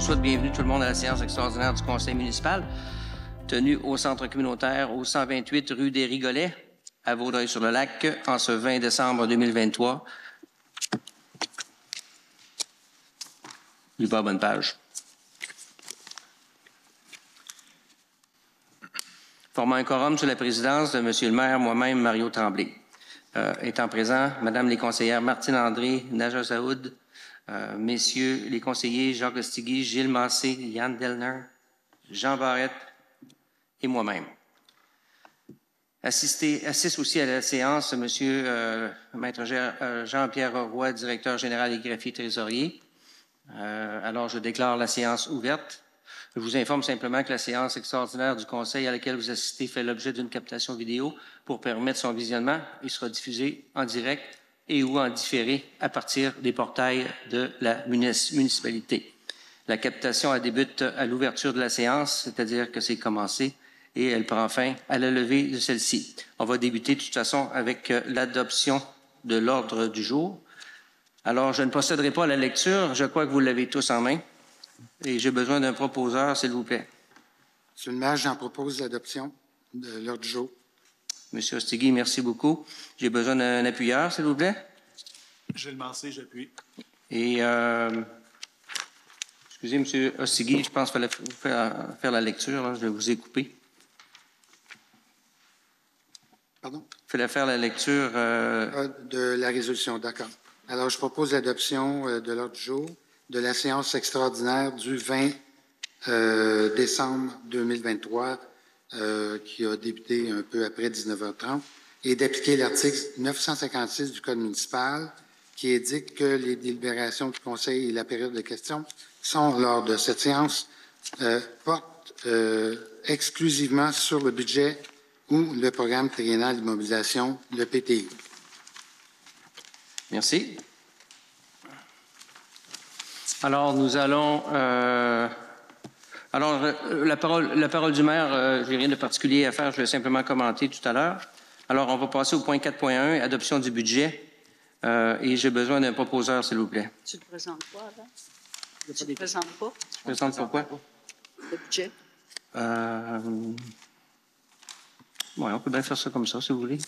souhaite bienvenue tout le monde à la séance extraordinaire du conseil municipal, tenue au centre communautaire au 128 rue des Rigolets, à Vaudreuil-sur-le-Lac, en ce 20 décembre 2023. Je lis pas la bonne page. Formant un quorum sur la présidence de M. le maire, moi-même, Mario Tremblay. Étant présent, Madame les conseillères Martine André, Naja Saoud, Messieurs les conseillers Jacques Ostigui, Gilles Massé, Yann Delner, Jean Barrette et moi-même. Assiste aussi à la séance Maître Jean-Pierre Roy, directeur général et greffier trésorier. Alors, je déclare la séance ouverte. Je vous informe simplement que la séance extraordinaire du Conseil à laquelle vous assistez fait l'objet d'une captation vidéo pour permettre son visionnement et sera diffusée en direct et ou en différé à partir des portails de la municipalité. La captation débute à l'ouverture de la séance, c'est-à-dire que c'est commencé, et elle prend fin à la levée de celle-ci. On va débuter de toute façon avec l'adoption de l'ordre du jour. Alors, je ne procéderai pas à la lecture. Je crois que vous l'avez tous en main. Et j'ai besoin d'un proposeur, s'il vous plaît. Monsieur le maire, j'en propose l'adoption de l'ordre du jour. Monsieur Ostigui, merci beaucoup. J'ai besoin d'un appuyeur, s'il vous plaît. Gilles Massé, j'appuie. Et, excusez, Monsieur Ostigui, je pense qu'il fallait faire la lecture. Là. Je vous ai coupé. Pardon? Il fallait faire la lecture... de la résolution, d'accord. Alors, je propose l'adoption de l'ordre du jour de la séance extraordinaire du 20 décembre 2023, qui a débuté un peu après 19h30, et d'appliquer l'article 956 du Code municipal, qui indique que les délibérations du Conseil et la période de questions sont, lors de cette séance, portent exclusivement sur le budget ou le programme triennal d'immobilisation, le PTI. Merci. Alors, nous allons... la parole du maire, je n'ai rien de particulier à faire, je vais simplement commenter tout à l'heure. Alors, on va passer au point 4.1, adoption du budget. Et j'ai besoin d'un proposeur, s'il vous plaît. Tu le présentes pas, là? Tu le présentes pas? Tu le présentes pourquoi? Le budget. Oui, on peut bien faire ça comme ça, si vous voulez.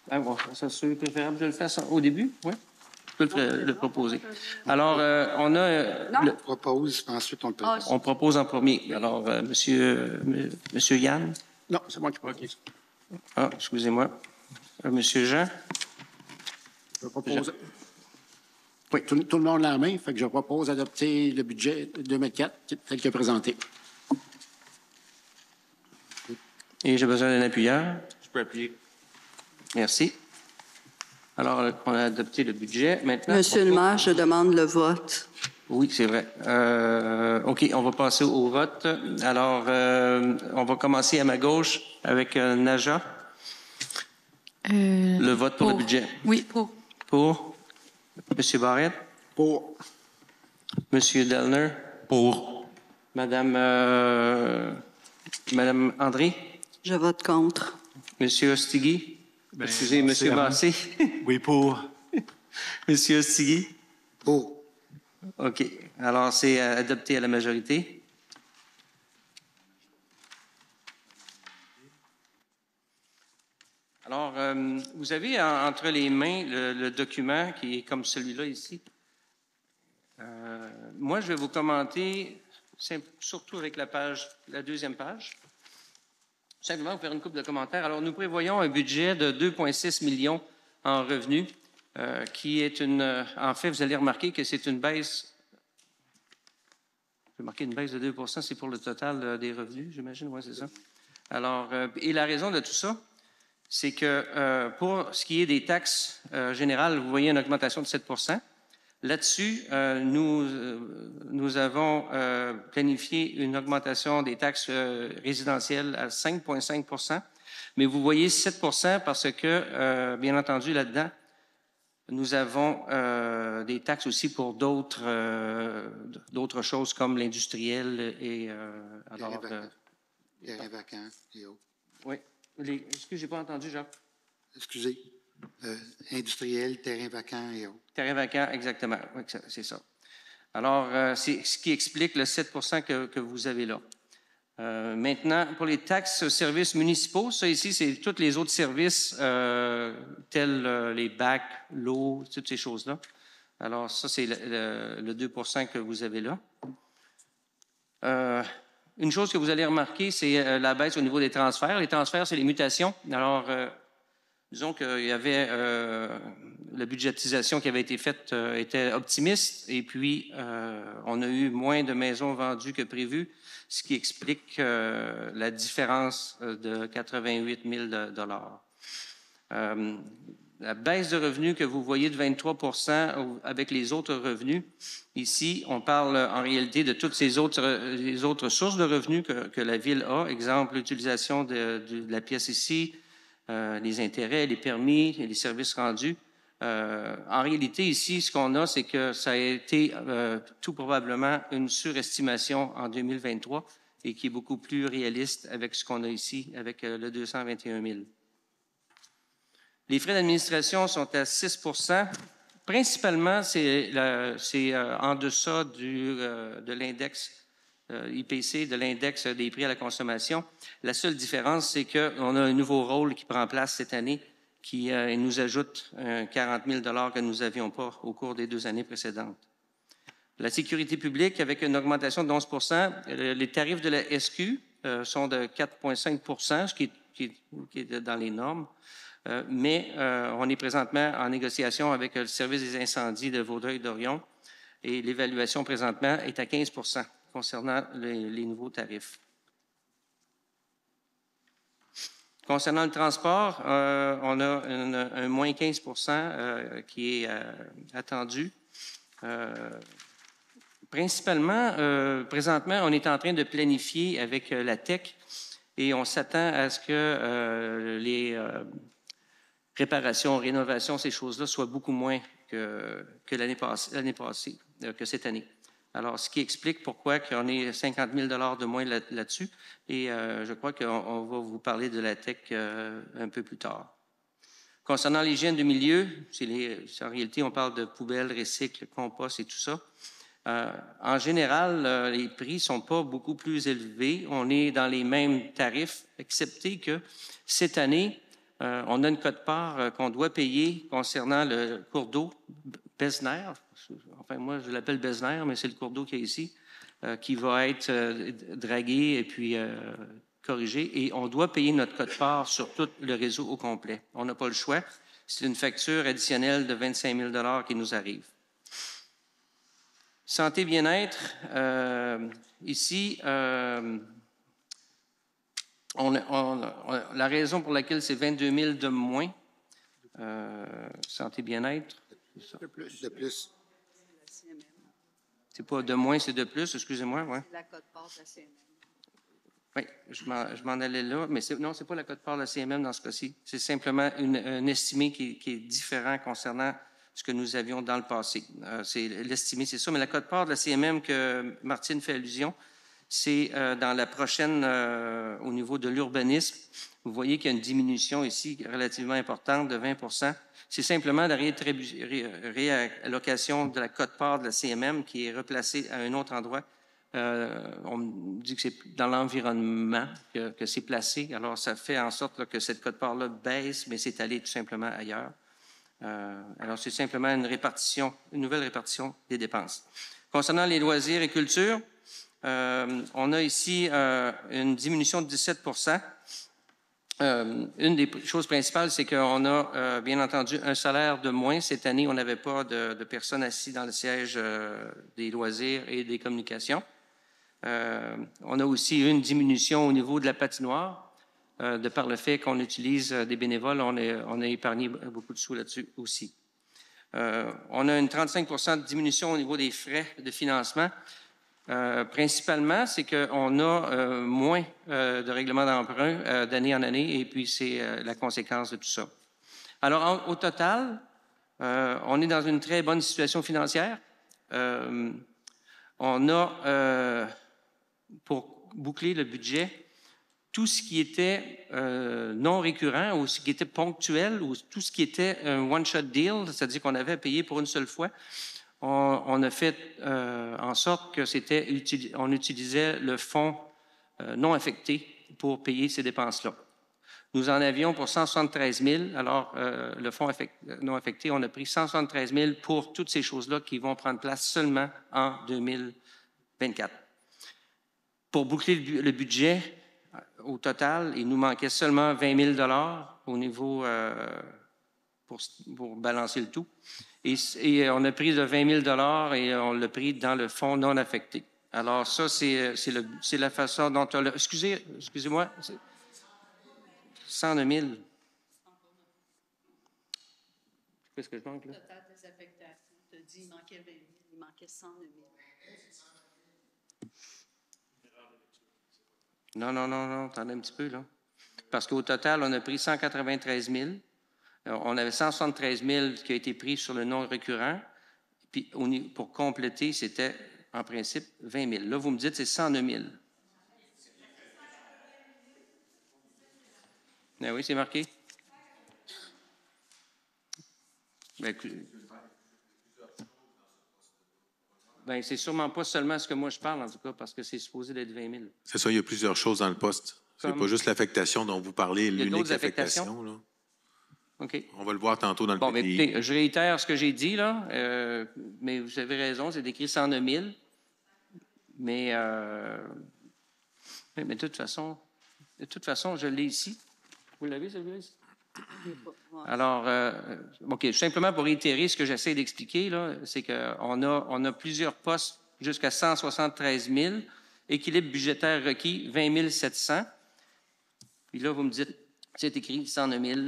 Ah, bon, ça serait préférable de le faire au début, oui? Je peux le proposer. Alors, on a... On propose, ensuite on le propose. On propose en premier. Alors, Monsieur Yann? Non, c'est moi qui propose. Ah, excusez-moi. Monsieur Jean? Je propose... Oui, tout le monde l'a en main, fait que je propose d'adopter le budget 2004 tel que présenté. Et j'ai besoin d'un appuyeur. Je peux appuyer. Merci. Alors, on a adopté le budget. Maintenant, Monsieur le maire, je demande le vote. Oui, c'est vrai. OK, on va passer au vote. Alors, on va commencer à ma gauche avec Naja. Le vote pour le budget. Oui, pour. Pour. Monsieur Barrette. Pour. Monsieur Delner. Pour. Madame André. Je vote contre. Monsieur Ostigui. Excusez, Monsieur Massé. Oui, pour. Monsieur Ostigui. Pour. OK. Alors, c'est adopté à la majorité. Alors, vous avez entre les mains le document qui est comme celui-là ici. Moi, je vais vous commenter surtout avec la deuxième page. Simplement vous faire une couple de commentaires. Alors, nous prévoyons un budget de 2,6 millions en revenus, qui est en fait, vous allez remarquer que c'est une baisse. Vous avez marqué une baisse de 2 %, c'est pour le total des revenus, j'imagine, oui, c'est ça. Alors, et la raison de tout ça, c'est que pour ce qui est des taxes générales, vous voyez une augmentation de 7 %. Là-dessus, nous avons planifié une augmentation des taxes résidentielles à 5,5 %. Mais vous voyez 7 % parce que, bien entendu, là-dedans, nous avons des taxes aussi pour d'autres choses comme l'industriel et... Terrain vacant et autres. Oui. Excusez, j'ai pas entendu, Jacques. Industriel, terrain vacant et autres. Terrain vacant, exactement. Oui, c'est ça. Alors, c'est ce qui explique le 7 que vous avez là. Maintenant, pour les taxes services municipaux, ça ici, c'est tous les autres services tels les bacs, l'eau, toutes ces choses-là. Alors, ça, c'est le 2 que vous avez là. Une chose que vous allez remarquer, c'est la baisse au niveau des transferts. Les transferts, c'est les mutations. Alors, disons qu'il y avait la budgétisation qui avait été faite était optimiste et puis on a eu moins de maisons vendues que prévu, ce qui explique la différence de 88 000 la baisse de revenus que vous voyez de 23 avec les autres revenus, ici, on parle en réalité de toutes les autres sources de revenus que la Ville a. Exemple, l'utilisation de la pièce ici, les intérêts, les permis et les services rendus. En réalité, ici, ce qu'on a, c'est que ça a été tout probablement une surestimation en 2023 et qui est beaucoup plus réaliste avec ce qu'on a ici, avec le 221 000. Les frais d'administration sont à 6 Principalement, c'est en deçà de l'index IPC, de l'index des prix à la consommation. La seule différence, c'est qu'on a un nouveau rôle qui prend place cette année qui nous ajoute 40 000 que nous n'avions pas au cours des 2 années précédentes. La sécurité publique, avec une augmentation de 11 les tarifs de la SQ sont de 4,5 ce qui est dans les normes. Mais on est présentement en négociation avec le service des incendies de Vaudreuil-Dorion et l'évaluation présentement est à 15 concernant les nouveaux tarifs. Concernant le transport, on a un moins 15 qui est attendu. Principalement, présentement, on est en train de planifier avec la TEC et on s'attend à ce que les réparations, rénovations, ces choses-là soient beaucoup moins que l'année passée, que cette année. Alors, ce qui explique pourquoi on est 50 000 de moins là-dessus. Et je crois qu'on va vous parler de la TEC un peu plus tard. Concernant l'hygiène du milieu, en réalité, on parle de poubelles, recycles, compost et tout ça. En général, les prix ne sont pas beaucoup plus élevés. On est dans les mêmes tarifs, excepté que cette année, on a une quote-part qu'on doit payer concernant le cours d'eau Besner. Enfin, moi, je l'appelle Besner, mais c'est le cours d'eau qui est ici, qui va être dragué et puis corrigé. Et on doit payer notre quote-part sur tout le réseau au complet. On n'a pas le choix. C'est une facture additionnelle de 25 000 qui nous arrive. Santé, bien-être. Ici, la raison pour laquelle c'est 22 000 de moins, santé, bien-être. De plus. C'est pas de moins, c'est de plus, excusez-moi. Ouais. C'est la quote-part de la CMM. Oui, je m'en allais là, mais non, c'est pas la quote-part de la CMM dans ce cas-ci. C'est simplement un estimé qui est différent concernant ce que nous avions dans le passé. L'estimé, c'est ça, mais la quote-part de la CMM que Martine fait allusion, c'est dans la prochaine, au niveau de l'urbanisme. Vous voyez qu'il y a une diminution ici relativement importante de 20 C'est simplement la réallocation de la quote-part de la CMM qui est replacée à un autre endroit. On me dit que c'est dans l'environnement que c'est placé. Alors, ça fait en sorte là, que cette quote-part-là baisse, mais c'est allé tout simplement ailleurs. Alors, c'est simplement une nouvelle répartition des dépenses. Concernant les loisirs et culture, on a ici une diminution de 17 une des choses principales, c'est qu'on a, bien entendu, un salaire de moins. Cette année, on n'avait pas de personnes assises dans le siège des loisirs et des communications. On a aussi une diminution au niveau de la patinoire. De par le fait qu'on utilise des bénévoles, on a épargné beaucoup de sous là-dessus aussi. On a une 35 de diminution au niveau des frais de financement. Principalement, c'est qu'on a moins de règlements d'emprunt d'année en année, et puis c'est la conséquence de tout ça. Alors, au total, on est dans une très bonne situation financière. On a, pour boucler le budget, tout ce qui était non récurrent ou ce qui était ponctuel ou tout ce qui était un one-shot deal, c'est-à-dire qu'on avait à payer pour une seule fois, on a fait en sorte que on utilisait le fonds non affecté pour payer ces dépenses-là. Nous en avions pour 173 000. Alors, le fonds non affecté, on a pris 173 000 pour toutes ces choses-là qui vont prendre place seulement en 2024. Pour boucler le budget, au total, il nous manquait seulement 20 000 au niveau pour balancer le tout. Et on a pris le 20 000 et on l'a pris dans le fonds non affecté. Alors, ça, c'est la façon dont on l'a... Excusez-moi. 109 000. Qu'est-ce que je manque, là? Le total des affectations, tu as dit qu'il manquait 20 000, il manquait 109 000. Non, t'en as un petit peu, là. Parce qu'au total, on a pris 193 000. On avait 173 000 qui a été pris sur le non récurrent. Puis, pour compléter, c'était, en principe, 20 000. Là, vous me dites, c'est 109 000. Ben oui, c'est marqué. Ben, c'est sûrement pas seulement ce que moi je parle, en tout cas, parce que c'est supposé d'être 20 000. C'est ça, il y a plusieurs choses dans le poste. C'est pas juste l'affectation dont vous parlez, l'unique affectation. Là. OK. On va le voir tantôt dans le PTI. PTI. Écoutez, je réitère ce que j'ai dit, là, mais vous avez raison, c'est écrit 109 000. Mais de toute façon, je l'ai ici. Vous l'avez, celui-là, ici? Alors, OK, simplement pour réitérer ce que j'essaie d'expliquer, là, c'est qu'on a plusieurs postes jusqu'à 173 000, équilibre budgétaire requis 20 700. Puis là, vous me dites, c'est écrit 109 000.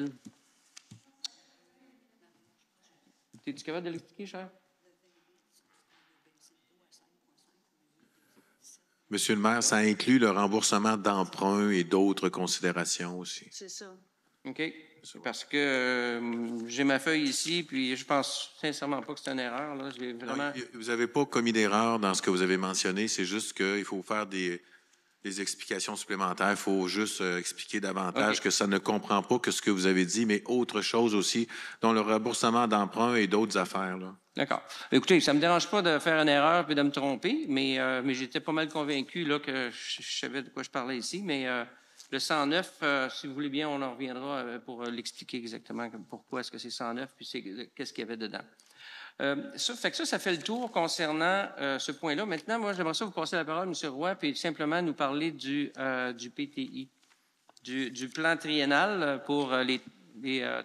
Es-tu capable de l'expliquer, cher? Monsieur le maire, ça inclut le remboursement d'emprunts et d'autres considérations aussi. C'est ça. OK. Parce que j'ai ma feuille ici, puis je pense sincèrement pas que c'est une erreur. Là. Vraiment... Vous n'avez pas commis d'erreur dans ce que vous avez mentionné. C'est juste qu'il faut faire des explications supplémentaires. Il faut juste expliquer davantage que ça ne comprend pas que ce que vous avez dit, mais autre chose aussi, dont le remboursement d'emprunts et d'autres affaires. Là. D'accord. Écoutez, ça ne me dérange pas de faire une erreur puis de me tromper, mais j'étais pas mal convaincu là, que je savais de quoi je parlais ici. Mais le 109, si vous voulez bien, on en reviendra pour l'expliquer exactement pourquoi est-ce que c'est 109 puis qu'est-ce qu'il y avait dedans. Ça fait le tour concernant ce point-là. Maintenant, moi, j'aimerais ça vous passer la parole, M. Roy, puis simplement nous parler du PTI, du plan triennal pour les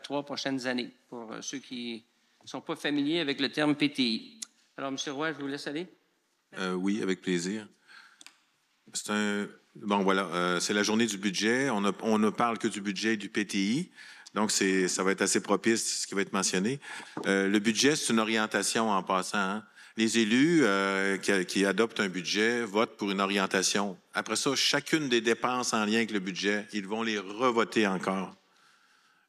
3 prochaines années, pour ceux qui ne sont pas familiers avec le terme PTI. Alors, M. Roy, je vous laisse aller. Oui, avec plaisir. Bon, voilà, c'est la journée du budget. On ne parle que du budget et du PTI. Donc, ça va être assez propice, ce qui va être mentionné. Le budget, c'est une orientation en passant. Hein. Les élus qui adoptent un budget votent pour une orientation. Après ça, chacune des dépenses en lien avec le budget, ils vont les revoter encore.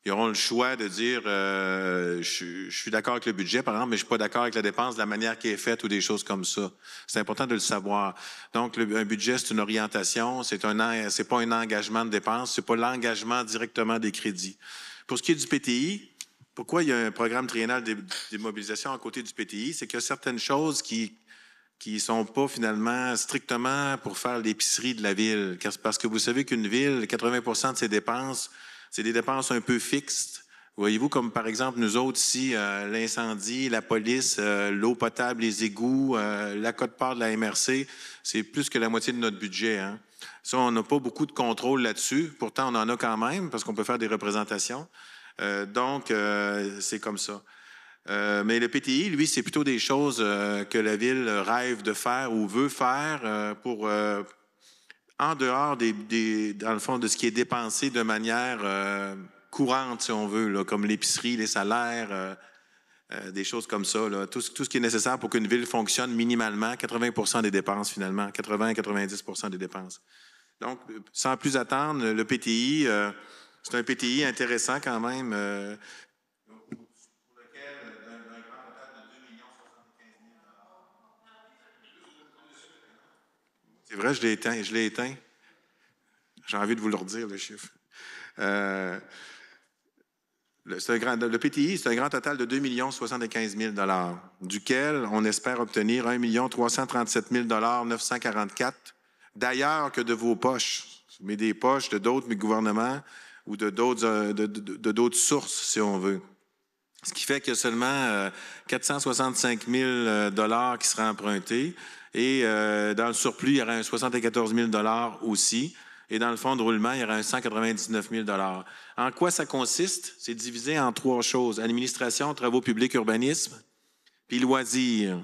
Ils auront le choix de dire je suis d'accord avec le budget, par exemple, mais je ne suis pas d'accord avec la dépense de la manière qui est faite ou des choses comme ça. C'est important de le savoir. Donc, un budget, c'est une orientation, c'est pas un engagement de dépense, c'est pas l'engagement directement des crédits. Pour ce qui est du PTI, pourquoi il y a un programme triennal de mobilisation à côté du PTI? C'est qu'il y a certaines choses qui sont pas finalement strictement pour faire l'épicerie de la ville. Parce que vous savez qu'une ville, 80% de ses dépenses, c'est des dépenses un peu fixes. Voyez-vous, comme par exemple, nous autres ici, l'incendie, la police, l'eau potable, les égouts, la quote-part de la MRC, c'est plus que la moitié de notre budget. Hein. Ça, on n'a pas beaucoup de contrôle là-dessus. Pourtant, on en a quand même, parce qu'on peut faire des représentations. Donc, c'est comme ça. Mais le PTI, lui, c'est plutôt des choses que la ville rêve de faire ou veut faire pour... en dehors dans le fond, de ce qui est dépensé de manière courante, si on veut, là, comme l'épicerie, les salaires, des choses comme ça. Là. Tout ce qui est nécessaire pour qu'une ville fonctionne minimalement, 80% des dépenses finalement, 80-90% des dépenses. Donc, sans plus attendre, le PTI, c'est un PTI intéressant quand même, pour lequel un grand total de 2 075 000 C'est vrai, je l'ai éteint. J'ai envie de vous le redire, le chiffre. Le PTI, c'est un grand total de 2 075 000 duquel on espère obtenir 1 337 944 d'ailleurs que de vos poches, mais des poches de d'autres gouvernements ou de d'autres sources, si on veut. Ce qui fait qu'il y a seulement 465 000 qui sera emprunté. Et dans le surplus, il y aura un 74 000 aussi. Et dans le fonds de roulement, il y aura un 199 000 En quoi ça consiste? C'est divisé en 3 choses. Administration, travaux publics, urbanisme, puis loisirs.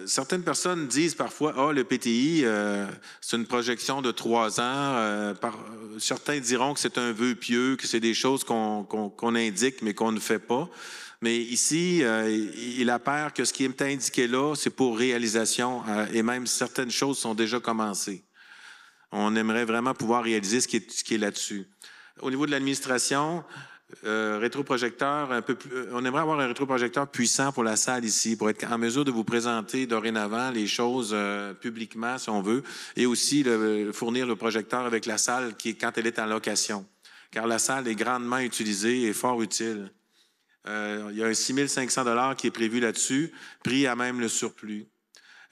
Certaines personnes disent parfois, « Ah, le PTI, c'est une projection de 3 ans. Certains diront que c'est un vœu pieux, que c'est des choses qu'on indique, mais qu'on ne fait pas. Mais ici, il apparaît que ce qui est indiqué là, c'est pour réalisation, et même certaines choses sont déjà commencées. On aimerait vraiment pouvoir réaliser ce qui est là-dessus. Au niveau de l'administration, rétroprojecteur, on aimerait avoir un rétroprojecteur puissant pour la salle ici, pour être en mesure de vous présenter dorénavant les choses publiquement, si on veut, et aussi fournir le projecteur avec la salle quand elle est en location. Car la salle est grandement utilisée et fort utile. Il y a un 6 500 $ qui est prévu là-dessus, pris à même le surplus.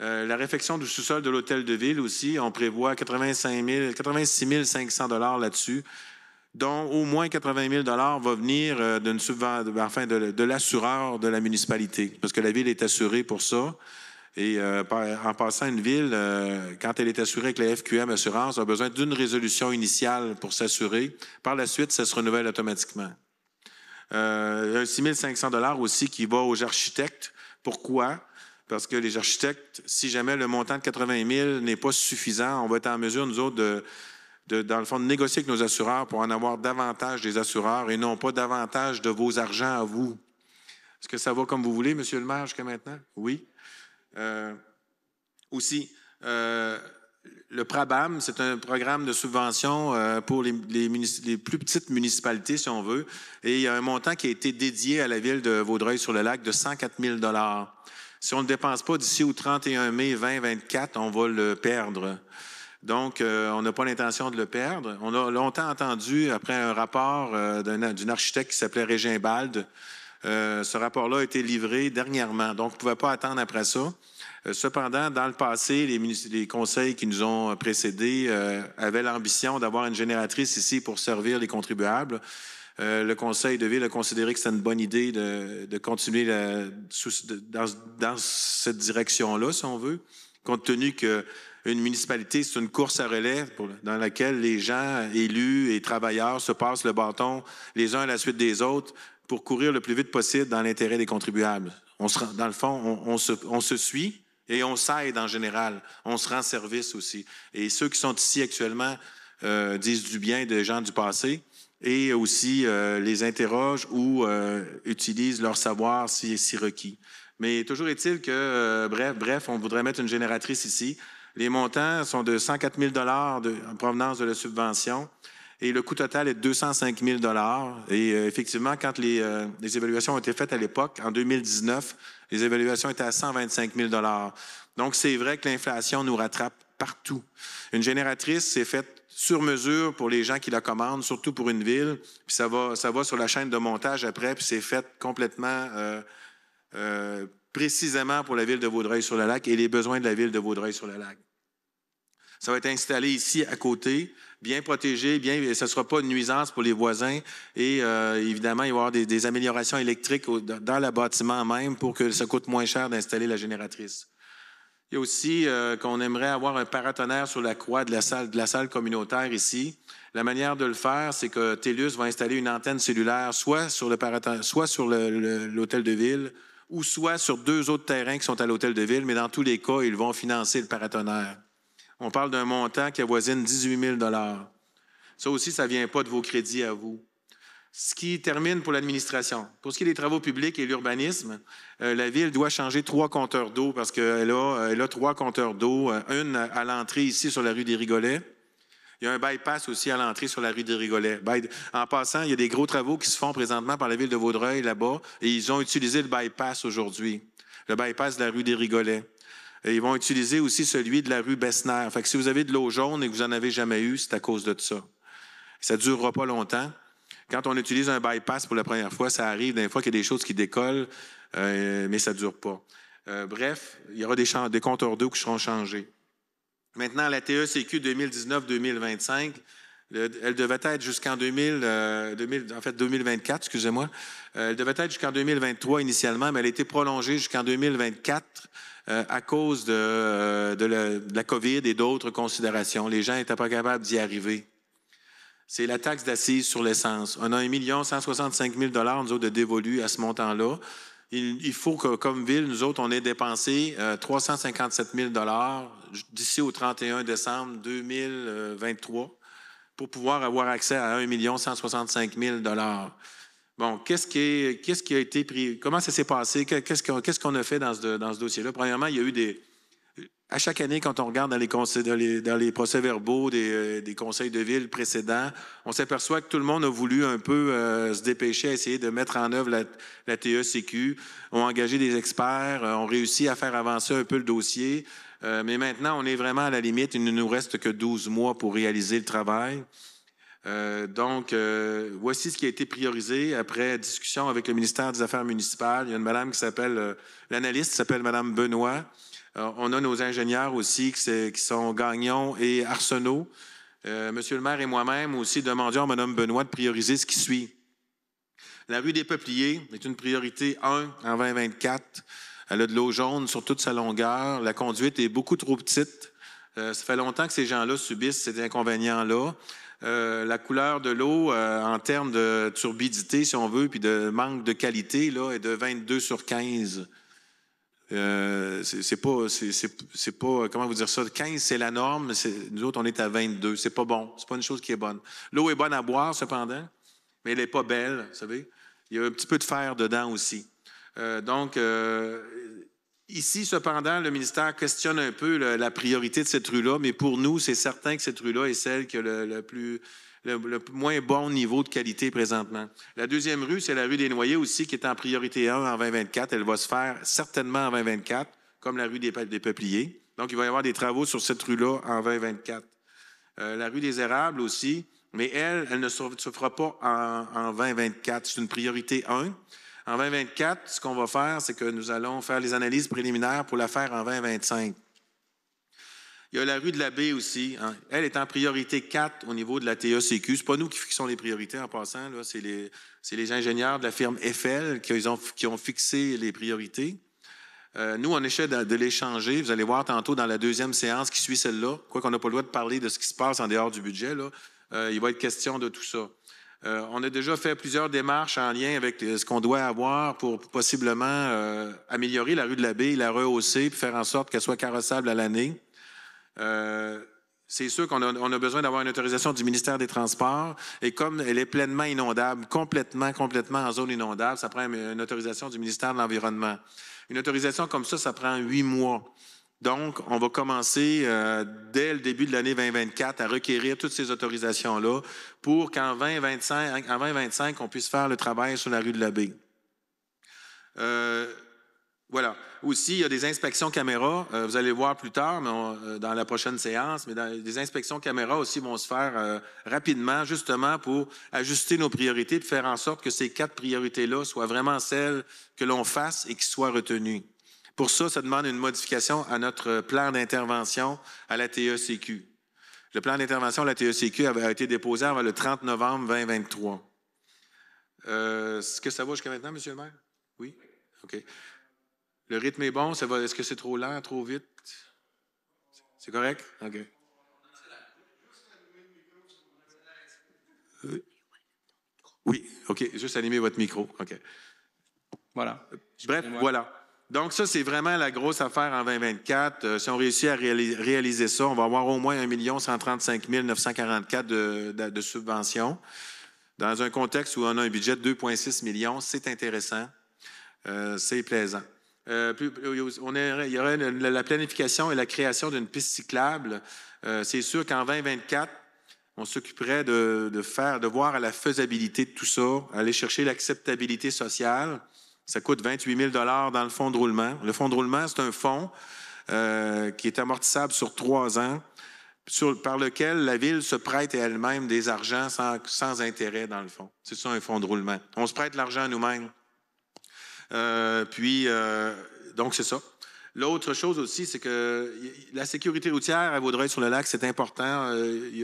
La réfection du sous-sol de l'hôtel de ville aussi, on prévoit 86 500 $ là-dessus, dont au moins 80 000 $ va venir de l'assureur de la municipalité, parce que la ville est assurée pour ça. Et en passant, une ville, quand elle est assurée avec la FQM Assurance, a besoin d'une résolution initiale pour s'assurer. Par la suite, ça se renouvelle automatiquement. Un 6 500 $ aussi qui va aux architectes. Pourquoi? Parce que les architectes, si jamais le montant de 80 000 n'est pas suffisant, on va être en mesure, nous autres, dans le fond, de négocier avec nos assureurs pour en avoir davantage des assureurs et non pas davantage de vos argents à vous. Est-ce que ça va comme vous voulez, M. le maire, jusqu'à maintenant? Oui. Aussi, le PRABAM, c'est un programme de subvention pour les plus petites municipalités, si on veut, et il y a un montant qui a été dédié à la ville de Vaudreuil-sur-le-Lac de 104 000 $. Si on ne le dépense pas d'ici au 31 mai 2024, on va le perdre. Donc, on n'a pas l'intention de le perdre. On a longtemps entendu, après un rapport d'une architecte qui s'appelait Régin Balde, ce rapport-là a été livré dernièrement, donc on ne pouvait pas attendre après ça. Cependant, dans le passé, les conseils qui nous ont précédés avaient l'ambition d'avoir une génératrice ici pour servir les contribuables. Le conseil de ville a considéré que c'était une bonne idée de continuer dans cette direction-là, si on veut, compte tenu qu'une municipalité, c'est une course à relais dans laquelle les gens élus et travailleurs se passent le bâton les uns à la suite des autres pour courir le plus vite possible dans l'intérêt des contribuables. Dans le fond, on se suit et on s'aide en général. On se rend service aussi. Et ceux qui sont ici actuellement disent du bien des gens du passé et aussi les interrogent ou utilisent leur savoir si requis. Mais toujours est-il que, bref, on voudrait mettre une génératrice ici. Les montants sont de 104 000 $ en provenance de la subvention et le coût total est de 205 000 $. Et effectivement, quand les évaluations ont été faites à l'époque, en 2019, les évaluations étaient à 125 000 $. Donc, c'est vrai que l'inflation nous rattrape partout. Une génératrice, c'est faite sur mesure pour les gens qui la commandent, surtout pour une ville. Puis ça va sur la chaîne de montage après, puis c'est fait complètement précisément pour la ville de Vaudreuil-sur-le-Lac et les besoins de la ville de Vaudreuil-sur-le-Lac. Ça va être installé ici à côté, bien protégé, ça ne sera pas une nuisance pour les voisins et évidemment, il va y avoir des améliorations électriques dans le bâtiment même pour que ça coûte moins cher d'installer la génératrice. Il y a aussi qu'on aimerait avoir un paratonnerre sur la croix de la salle communautaire ici. La manière de le faire, c'est que TELUS va installer une antenne cellulaire soit sur l'hôtel de ville ou soit sur 2 autres terrains qui sont à l'hôtel de ville, mais dans tous les cas, ils vont financer le paratonnerre. On parle d'un montant qui avoisine 18 000 $. Ça aussi, ça ne vient pas de vos crédits à vous. Ce qui termine pour l'administration. Pour ce qui est des travaux publics et l'urbanisme, la Ville doit changer 3 compteurs d'eau parce qu'elle a 3 compteurs d'eau, une à l'entrée ici sur la rue des Rigolets. Il y a un bypass aussi à l'entrée sur la rue des Rigolets. En passant, il y a des gros travaux qui se font présentement par la Ville de Vaudreuil là-bas et ils ont utilisé le bypass aujourd'hui, le bypass de la rue des Rigolets. Et ils vont utiliser aussi celui de la rue Besnér. Fait que si vous avez de l'eau jaune et que vous n'en avez jamais eu, c'est à cause de ça. Ça ne durera pas longtemps. Quand on utilise un bypass pour la première fois, ça arrive des fois qu'il y a des choses qui décollent, mais ça ne dure pas. Bref, il y aura des compteurs d'eau qui seront changés. Maintenant, la TECQ 2019-2025, elle devait être jusqu'en 2024, excusez-moi. Elle devait être jusqu'en 2023 initialement, mais elle a été prolongée jusqu'en 2024 à cause de la COVID et d'autres considérations. Les gens n'étaient pas capables d'y arriver. C'est la taxe d'assises sur l'essence. On a 1 165 000 nous autres, de dévolus à ce montant-là. Il faut que, comme ville, nous autres, on ait dépensé 357 000 d'ici au 31 décembre 2023 pour pouvoir avoir accès à 1 165 000 Bon, qu'est-ce qui a été pris? Comment ça s'est passé? Qu'est-ce qu'on a fait dans ce dossier-là? Premièrement, il y a eu à chaque année, quand on regarde dans les procès-verbaux des conseils de ville précédents, on s'aperçoit que tout le monde a voulu un peu se dépêcher à essayer de mettre en œuvre la TECQ, ont engagé des experts, ont réussi à faire avancer un peu le dossier. Mais maintenant, on est vraiment à la limite. Il ne nous reste que 12 mois pour réaliser le travail. Voici ce qui a été priorisé après discussion avec le ministère des Affaires municipales. Il y a une madame qui s'appelle, l'analyste qui s'appelle Mme Benoît. On a nos ingénieurs aussi qui sont Gagnon et Arsenault. Monsieur le maire et moi-même aussi demandions à Mme Benoît de prioriser ce qui suit. La rue des Peupliers est une priorité 1 en 2024. Elle a de l'eau jaune sur toute sa longueur. La conduite est beaucoup trop petite. Ça fait longtemps que ces gens-là subissent ces inconvénients-là. La couleur de l'eau, en termes de turbidité, si on veut, puis de manque de qualité, là, est de 22 sur 15. C'est pas, comment vous dire ça, 15 c'est la norme, nous autres on est à 22, c'est pas bon, c'est pas une chose qui est bonne. L'eau est bonne à boire cependant, mais elle n'est pas belle, vous savez. Il y a un petit peu de fer dedans aussi. Ici, cependant, le ministère questionne un peu la priorité de cette rue-là, mais pour nous, c'est certain que cette rue-là est celle qui a le moins bon niveau de qualité présentement. La deuxième rue, c'est la rue des Noyers aussi, qui est en priorité 1 en 2024. Elle va se faire certainement en 2024, comme la rue des Peupliers. Donc, il va y avoir des travaux sur cette rue-là en 2024. La rue des Érables aussi, mais elle ne se fera pas en 2024. C'est une priorité 1. En 2024, ce qu'on va faire, c'est que nous allons faire les analyses préliminaires pour la faire en 2025. Il y a la rue de la Baie aussi. Hein. Elle est en priorité 4 au niveau de la TECQ. Ce n'est pas nous qui fixons les priorités en passant. Là. C'est les ingénieurs de la firme Eiffel qui ont fixé les priorités. Nous, on essaie de les changer. Vous allez voir tantôt dans la deuxième séance qui suit celle-là, quoiqu'on n'a pas le droit de parler de ce qui se passe en dehors du budget, là, il va être question de tout ça. On a déjà fait plusieurs démarches en lien avec ce qu'on doit avoir pour possiblement améliorer la rue de la Baie, la rehausser, puis faire en sorte qu'elle soit carrossable à l'année. C'est sûr qu'on a besoin d'avoir une autorisation du ministère des Transports. Et comme elle est pleinement inondable, complètement en zone inondable, ça prend une autorisation du ministère de l'Environnement. Une autorisation comme ça prend 8 mois. Donc, on va commencer dès le début de l'année 2024 à requérir toutes ces autorisations-là pour qu'en 2025, on puisse faire le travail sur la rue de la Baie. Voilà. Aussi, il y a des inspections caméras. Vous allez voir plus tard, mais dans la prochaine séance, mais des inspections caméras aussi vont se faire rapidement, justement pour ajuster nos priorités et faire en sorte que ces 4 priorités-là soient vraiment celles que l'on fasse et qui soient retenues. Pour ça, ça demande une modification à notre plan d'intervention à la TECQ. Le plan d'intervention à la TECQ a été déposé avant le 30 novembre 2023. Est-ce que ça va jusqu'à maintenant, M. le maire? Oui? OK. Le rythme est bon? Est-ce que c'est trop lent, trop vite? C'est correct? OK. Oui, OK. Juste allumer votre micro. OK. Voilà. Bref, voilà. Donc, ça, c'est vraiment la grosse affaire en 2024. Si on réussit à réaliser ça, on va avoir au moins 1 135 944 de subventions. Dans un contexte où on a un budget de 2,6 millions, c'est intéressant. C'est plaisant. Il y aurait la planification et la création d'une piste cyclable. C'est sûr qu'en 2024, on s'occuperait de voir à la faisabilité de tout ça, aller chercher l'acceptabilité sociale. Ça coûte 28 000 dans le fonds de roulement. Le fonds de roulement, c'est un fonds qui est amortissable sur 3 ans. par lequel la Ville se prête à elle-même des argents sans intérêt, dans le fond. C'est ça, un fonds de roulement. On se prête l'argent à nous-mêmes. Donc, c'est ça. L'autre chose aussi, c'est que la sécurité routière à Vaudreuil-sur-le-Lac, c'est important.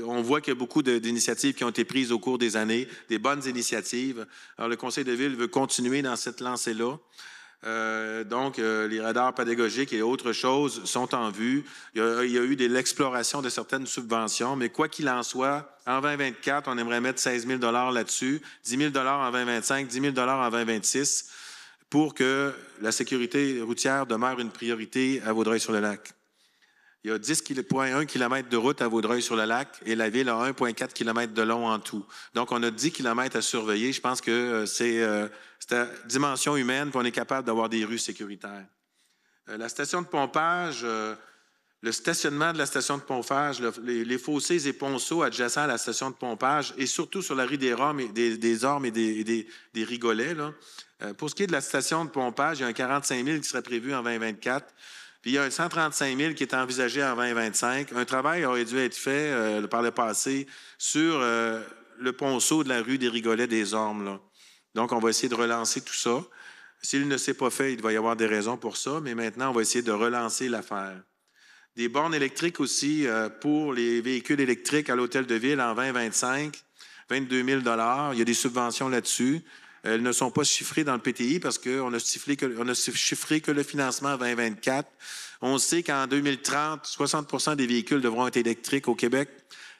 On voit qu'il y a beaucoup d'initiatives qui ont été prises au cours des années, des bonnes initiatives. Alors, le Conseil de Ville veut continuer dans cette lancée-là. Donc, les radars pédagogiques et autres choses sont en vue. Il y a eu de l'exploration de certaines subventions, mais quoi qu'il en soit, en 2024, on aimerait mettre 16 000 $ là-dessus, 10 000 $ en 2025, 10 000 $ en 2026, pour que la sécurité routière demeure une priorité à Vaudreuil-sur-le-Lac. Il y a 10,1 km de route à Vaudreuil-sur-le-Lac et la Ville a 1,4 km de long en tout. Donc, on a 10 km à surveiller. Je pense que c'est à dimension humaine, puis on est capable d'avoir des rues sécuritaires. La station de pompage, le stationnement de la station de pompage, les fossés et ponceaux adjacents à la station de pompage, et surtout sur la rue des Ormes et des Rigolets, là. Pour ce qui est de la station de pompage, il y a un 45 000 qui serait prévu en 2024. Puis il y a un 135 000 qui est envisagé en 2025. Un travail aurait dû être fait par le passé sur le ponceau de la rue des Rigolets des Ormes, là. Donc, on va essayer de relancer tout ça. S'il ne s'est pas fait, il va y avoir des raisons pour ça, mais maintenant, on va essayer de relancer l'affaire. Des bornes électriques aussi pour les véhicules électriques à l'hôtel de ville en 2025, 22 000 $. Il y a des subventions là-dessus. Elles ne sont pas chiffrées dans le PTI parce qu'on a chiffré que le financement 2024. On sait qu'en 2030, 60 % des véhicules devront être électriques au Québec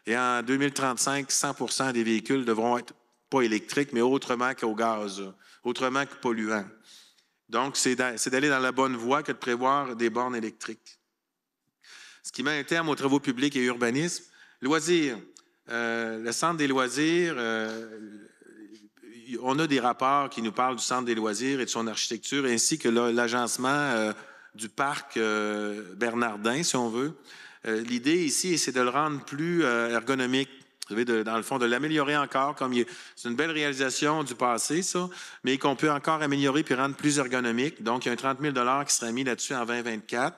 et en 2035, 100 % des véhicules devront être pas électriques, mais autrement qu'au gaz, autrement que polluants. Donc, c'est d'aller dans la bonne voie que de prévoir des bornes électriques. Ce qui met un terme aux travaux publics et urbanisme. Loisirs. Le centre des loisirs, on a des rapports qui nous parlent du centre des loisirs et de son architecture, ainsi que l'agencement du parc Bernardin, si on veut. L'idée ici, c'est de le rendre plus ergonomique. Vous savez, dans le fond, de l'améliorer encore. C'est une belle réalisation du passé, ça, mais qu'on peut encore améliorer puis rendre plus ergonomique. Donc, il y a un 30 000 $ qui sera mis là-dessus en 2024.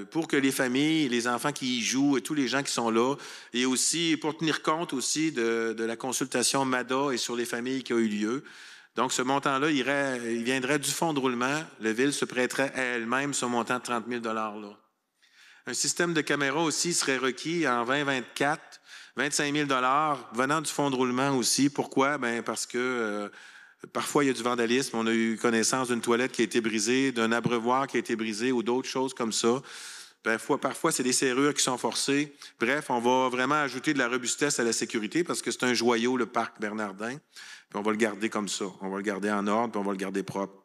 Pour que les familles, les enfants qui y jouent et tous les gens qui sont là, et aussi pour tenir compte aussi de la consultation MADA et sur les familles qui a eu lieu. Donc, ce montant-là, il viendrait du fonds de roulement. La Ville se prêterait à elle-même ce montant de 30 000 $ là. Un système de caméras aussi serait requis en 2024, 25 000 $ venant du fonds de roulement aussi. Pourquoi? Bien, parce que parfois, il y a du vandalisme. On a eu connaissance d'une toilette qui a été brisée, d'un abreuvoir qui a été brisé ou d'autres choses comme ça. Parfois, c'est des serrures qui sont forcées. Bref, on va vraiment ajouter de la robustesse à la sécurité parce que c'est un joyau, le parc Bernardin. Puis on va le garder comme ça. On va le garder en ordre, puis on va le garder propre.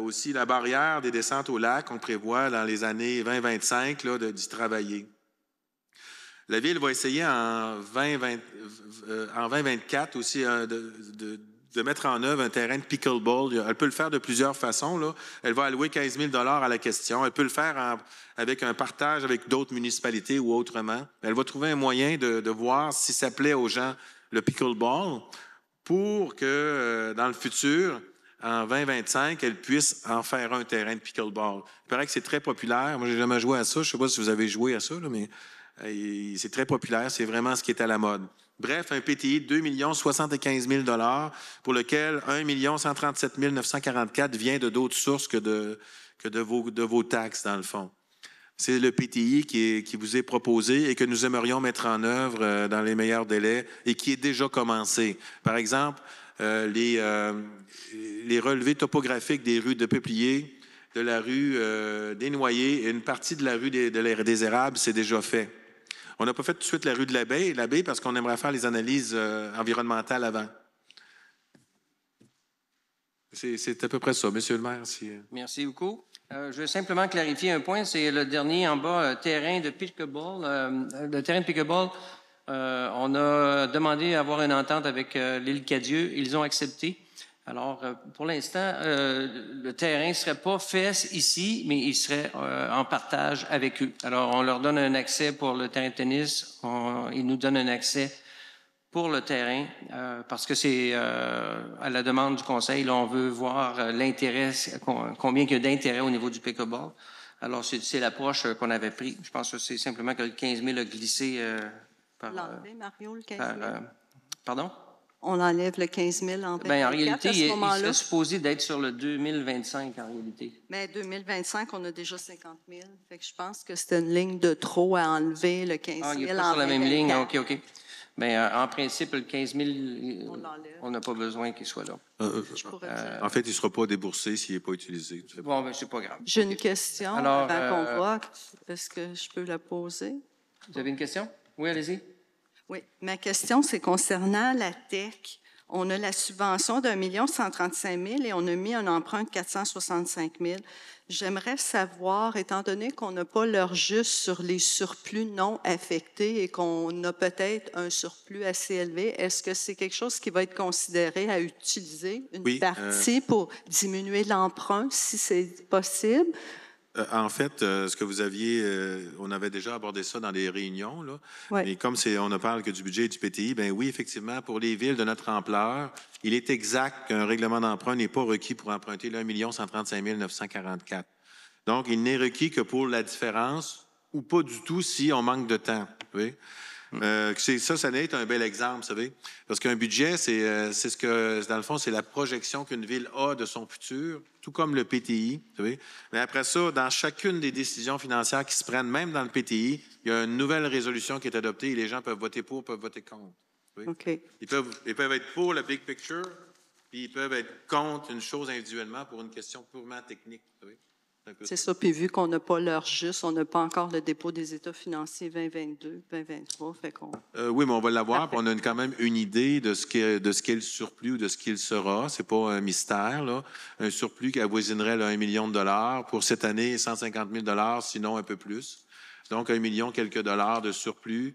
Aussi, la barrière des descentes au lac, on prévoit dans les années 2025 d'y travailler. La Ville va essayer en 2024 aussi de mettre en œuvre un terrain de pickleball. Elle peut le faire de plusieurs façons, là. Elle va allouer 15 000 $ à la question. Elle peut le faire avec un partage avec d'autres municipalités ou autrement. Elle va trouver un moyen de voir si ça plaît aux gens, le pickleball, pour que dans le futur, en 2025, elle puisse en faire un terrain de pickleball. Il paraît que c'est très populaire. Moi, j'ai jamais joué à ça. Je ne sais pas si vous avez joué à ça, là, mais c'est très populaire. C'est vraiment ce qui est à la mode. Bref, un PTI de 2 075 000 $ pour lequel 1 137 944 vient de d'autres sources que de vos taxes, dans le fond. C'est le PTI qui vous est proposé et que nous aimerions mettre en œuvre dans les meilleurs délais et qui est déjà commencé. Par exemple, les relevés topographiques des rues de Peuplier, de la rue des Noyers et une partie de la rue des Érables, c'est déjà fait. On n'a pas fait tout de suite la rue de l'Abbé parce qu'on aimerait faire les analyses environnementales avant. C'est à peu près ça, Monsieur le maire. Merci beaucoup. Je veux simplement clarifier un point, c'est le dernier en bas, terrain de pickleball. Le terrain de pickleball, on a demandé à avoir une entente avec l'île Cadieux. Ils ont accepté. Alors, pour l'instant, le terrain ne serait pas fait ici, mais il serait en partage avec eux. Alors, on leur donne un accès pour le terrain de tennis. Ils nous donnent un accès pour le terrain parce que c'est à la demande du conseil. Là, on veut voir l'intérêt, combien il y a d'intérêt au niveau du pickleball. Alors, c'est l'approche qu'on avait prise. Je pense que c'est simplement que le 15 000 a glissé par... On l'enlève, Mario, le 15 par, 000? pardon? On enlève le 15 000 en 2024 Bien, en réalité, à ce il moment-là? serait supposé d'être sur le 2025, en réalité. Mais 2025, on a déjà 50 000. Fait que je pense que c'était une ligne de trop à enlever le 15 000 Ah, il n'est en pas sur la même ligne. 2024. OK. Bien, en principe, le 15 000, On l'enlève. on n'a pas besoin qu'il soit là. Je pourrais dire. En fait, il ne sera pas déboursé s'il n'est pas utilisé. Bon, ben, c'est pas grave. J'ai une question Alors, avant qu'on vote. Est-ce que je peux la poser? Vous avez une question? Oui, allez-y. Oui. Ma question, c'est concernant la TEC. On a la subvention d'1 135 000 et on a mis un emprunt de 465 000. J'aimerais savoir, étant donné qu'on n'a pas l'heure juste sur les surplus non affectés et qu'on a peut-être un surplus assez élevé, est-ce que c'est quelque chose qui va être considéré à utiliser une Oui, partie pour diminuer l'emprunt, si c'est possible? En fait, ce que vous aviez, on avait déjà abordé ça dans les réunions, là. Oui. Mais comme on ne parle que du budget et du PTI, ben oui, effectivement, pour les villes de notre ampleur, il est exact qu'un règlement d'emprunt n'est pas requis pour emprunter le 1 135 944. Donc, il n'est requis que pour la différence ou pas du tout si on manque de temps. Oui. Ça n'est un bel exemple, vous savez. Parce qu'un budget, c'est ce que, dans le fond, c'est la projection qu'une ville a de son futur, tout comme le PTI, vous savez. Mais après ça, dans chacune des décisions financières qui se prennent, même dans le PTI, il y a une nouvelle résolution qui est adoptée et les gens peuvent voter pour, peuvent voter contre. Oui. OK. Ils peuvent être pour le big picture, puis ils peuvent être contre une chose individuellement pour une question purement technique. Oui. C'est ça. Puis vu qu'on n'a pas l'heure juste, on n'a pas encore le dépôt des états financiers 2022, 2023. Fait qu'on... Oui, mais on va l'avoir. On a quand même une idée de ce qu'est le surplus ou de ce qu'il sera. C'est pas un mystère, là. Un surplus qui avoisinerait là, 1 million de dollars. Pour cette année, 150 000 dollars, sinon un peu plus. Donc, 1 million quelques dollars de surplus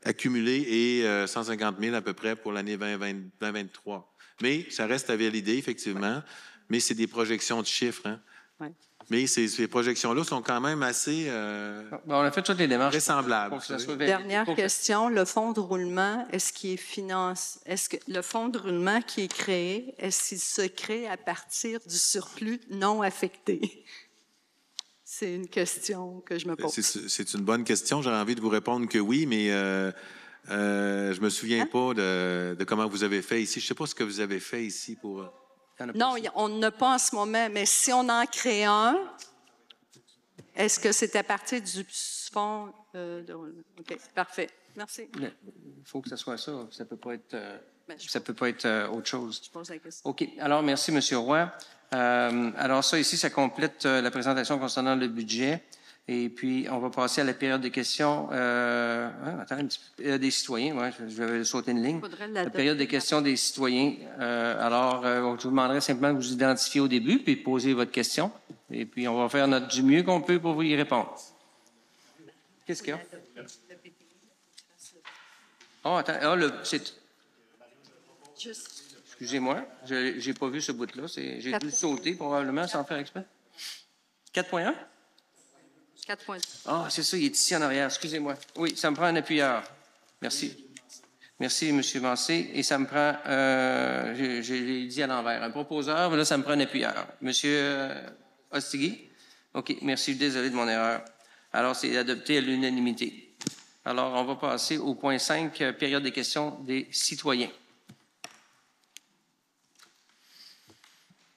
accumulé et 150 000 à peu près pour l'année 2023. Mais ça reste à valider, effectivement. Mais c'est des projections de chiffres, hein. Ouais. Mais ces projections-là sont quand même assez Bon, on a fait toutes les démarches. vraisemblables. Pour que ça soit validé. Dernière question, le fonds de roulement, est-ce que le fonds de roulement qui est créé, est-ce qu'il se crée à partir du surplus non affecté? C'est une question que je me pose. C'est une bonne question. J'aurais envie de vous répondre que oui, mais je me souviens pas de comment vous avez fait ici. Je sais pas ce que vous avez fait ici pour... Non, on n'a pas en ce moment, mais si on en crée un, est-ce que c'est à partir du fonds de roulement? OK, parfait. Merci. Il faut que ça soit ça. Ça peut pas être, Je peut pas être autre chose. pose la question. OK. Alors, merci, M. Roy. Alors, ça ici, ça complète la présentation concernant le budget. Et puis, on va passer à la période de questions des citoyens. Ouais, je vais sauter une ligne. La période de questions des citoyens. Alors, je vous demanderai simplement de vous identifier au début, puis poser votre question. Et puis, on va faire du mieux qu'on peut pour vous y répondre. Qu'est-ce qu'il y a? Oh, attends. Excusez-moi, je n'ai pas vu ce bout-là. J'ai dû sauter probablement sans faire exprès. 4.1? 4.2. Ah, c'est ça, il est ici en arrière. Excusez-moi. Oui, ça me prend un appuyeur. Merci. Merci, M. Mancé. Et ça me prend, je l'ai dit à l'envers, un proposeur, mais là, ça me prend un appuyeur. M. Ostigui? OK, merci, désolé de mon erreur. Alors, c'est adopté à l'unanimité. Alors, on va passer au point 5, période des questions des citoyens.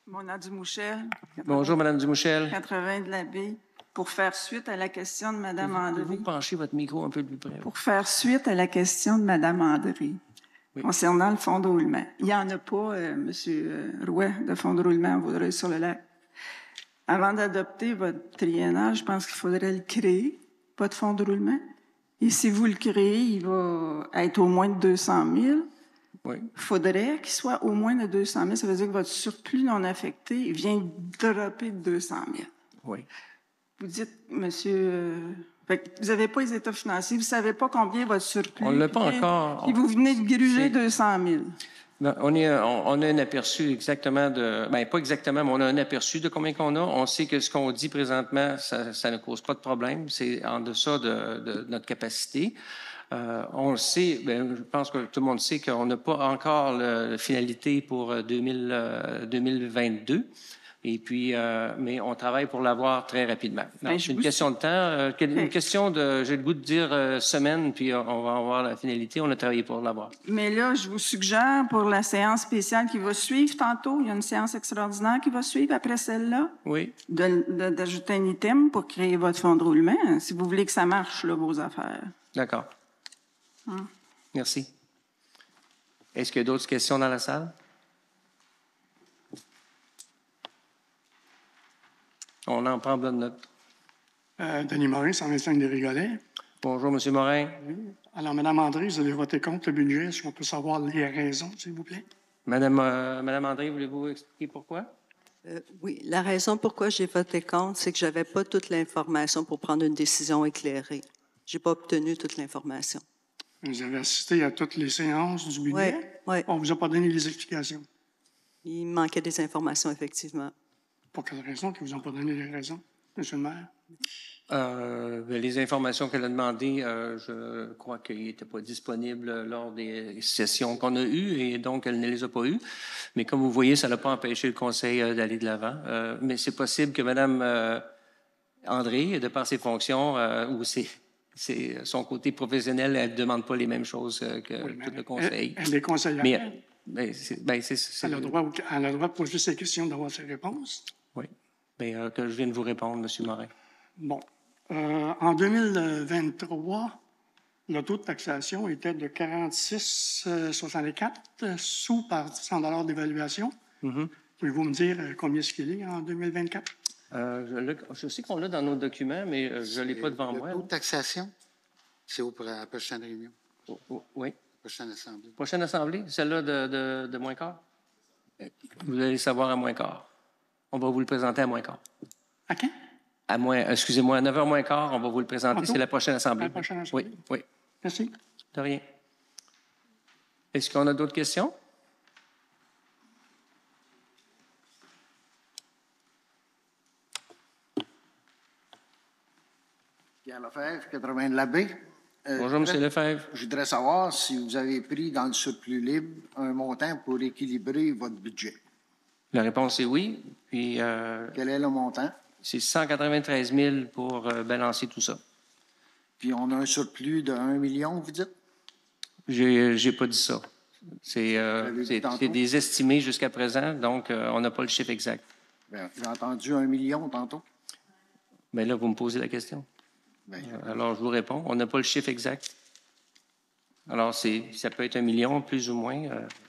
Mona Dumouchel. Bonjour, Mme Dumouchel. 80 de la baie. Pour faire suite à la question de Mme André. Pouvez-vous pencher votre micro un peu plus près? Pour faire suite à la question de Mme André concernant le fonds de roulement. Il n'y en a pas, M. Roy, de fonds de roulement à Vaudreuil-sur-le-Lac. Avant d'adopter votre triennal, je pense qu'il faudrait le créer, pas de fonds de roulement. Et si vous le créez, il va être au moins de 200 000. Oui. Il faudrait qu'il soit au moins de 200 000. Ça veut dire que votre surplus non affecté vient dropper de 200 000. Oui. Vous dites, monsieur, vous n'avez pas les états financiers, vous ne savez pas combien votre surplus. On ne l'a pas encore. Et vous venez de gruger 200 000. Ben, on a un aperçu exactement pas exactement, mais on a un aperçu de combien qu'on a. On sait que ce qu'on dit présentement, ça ne cause pas de problème. C'est en deçà de notre capacité. On le sait, je pense que tout le monde sait qu'on n'a pas encore la finalité pour 2022. Et puis, mais on travaille pour l'avoir très rapidement. Ben, C'est une question de temps. Une question de, j'ai le goût de dire semaine, puis on va avoir la finalité. On a travaillé pour l'avoir. Mais là, je vous suggère pour la séance spéciale qui va suivre tantôt, il y a une séance extraordinaire qui va suivre après celle-là, Oui. d'ajouter un item pour créer votre fonds de roulement, si vous voulez que ça marche, là, vos affaires. D'accord. Merci. Est-ce qu'il y a d'autres questions dans la salle? On en prend bonne note. Denis Morin, 125 des Rigolets. Bonjour, M. Morin. Alors, Mme André, vous avez voté contre le budget. Est-ce qu'on peut savoir les raisons, s'il vous plaît? Madame André, voulez-vous expliquer pourquoi? Oui, la raison pourquoi j'ai voté contre, c'est que je n'avais pas toute l'information pour prendre une décision éclairée. Je n'ai pas obtenu toute l'information. Vous avez assisté à toutes les séances du budget? Oui. On ne vous a pas donné les explications. Il manquait des informations, effectivement. Pour quelle raison qu'ils ne vous ont pas donné les raisons, M. le maire? Les informations qu'elle a demandées, je crois qu'elles n'étaient pas disponibles lors des sessions qu'on a eues et donc elle ne les a pas eues. Mais comme vous voyez, ça n'a pas empêché le Conseil d'aller de l'avant. Mais c'est possible que Mme André, de par ses fonctions ou son côté professionnel, elle ne demande pas les mêmes choses que tout le Conseil. Elle est conseillère. Mais Elle a le droit de poser ses questions, d'avoir ses réponses. Oui. Bien, que je viens de vous répondre, M. Morin. Bon. En 2023, le taux de taxation était de 46,64 sous par 100 d'évaluation. Pouvez-vous me dire combien est-ce qu'il est en 2024? Je sais qu'on l'a dans nos documents, mais je ne l'ai pas devant moi. Le taux de taxation, c'est pour la prochaine réunion, Oui. prochaine assemblée. Prochaine assemblée, celle-là de moins quart? Vous allez le savoir à moins quart. On va vous le présenter à moins quart. À quand? Excusez-moi, à 9h moins quart, on va vous le présenter. Tantôt? C'est la prochaine assemblée. À la prochaine assemblée. Oui, oui. Merci. De rien. Est-ce qu'on a d'autres questions? Pierre Lefebvre, 80 de la baie. Bonjour, M. Lefebvre. Je voudrais savoir si vous avez pris dans le surplus libre un montant pour équilibrer votre budget. La réponse est oui. Puis, Quel est le montant? c'est 193 000 pour balancer tout ça. Puis on a un surplus de 1 million, vous dites? J'ai pas dit ça. C'est dit tantôt. des estimés jusqu'à présent, donc on n'a pas le chiffre exact. Bien, j'ai entendu 1 million tantôt. Mais là, vous me posez la question. Bien, Alors, je vous réponds. On n'a pas le chiffre exact. Alors, ça peut être 1 million, plus ou moins.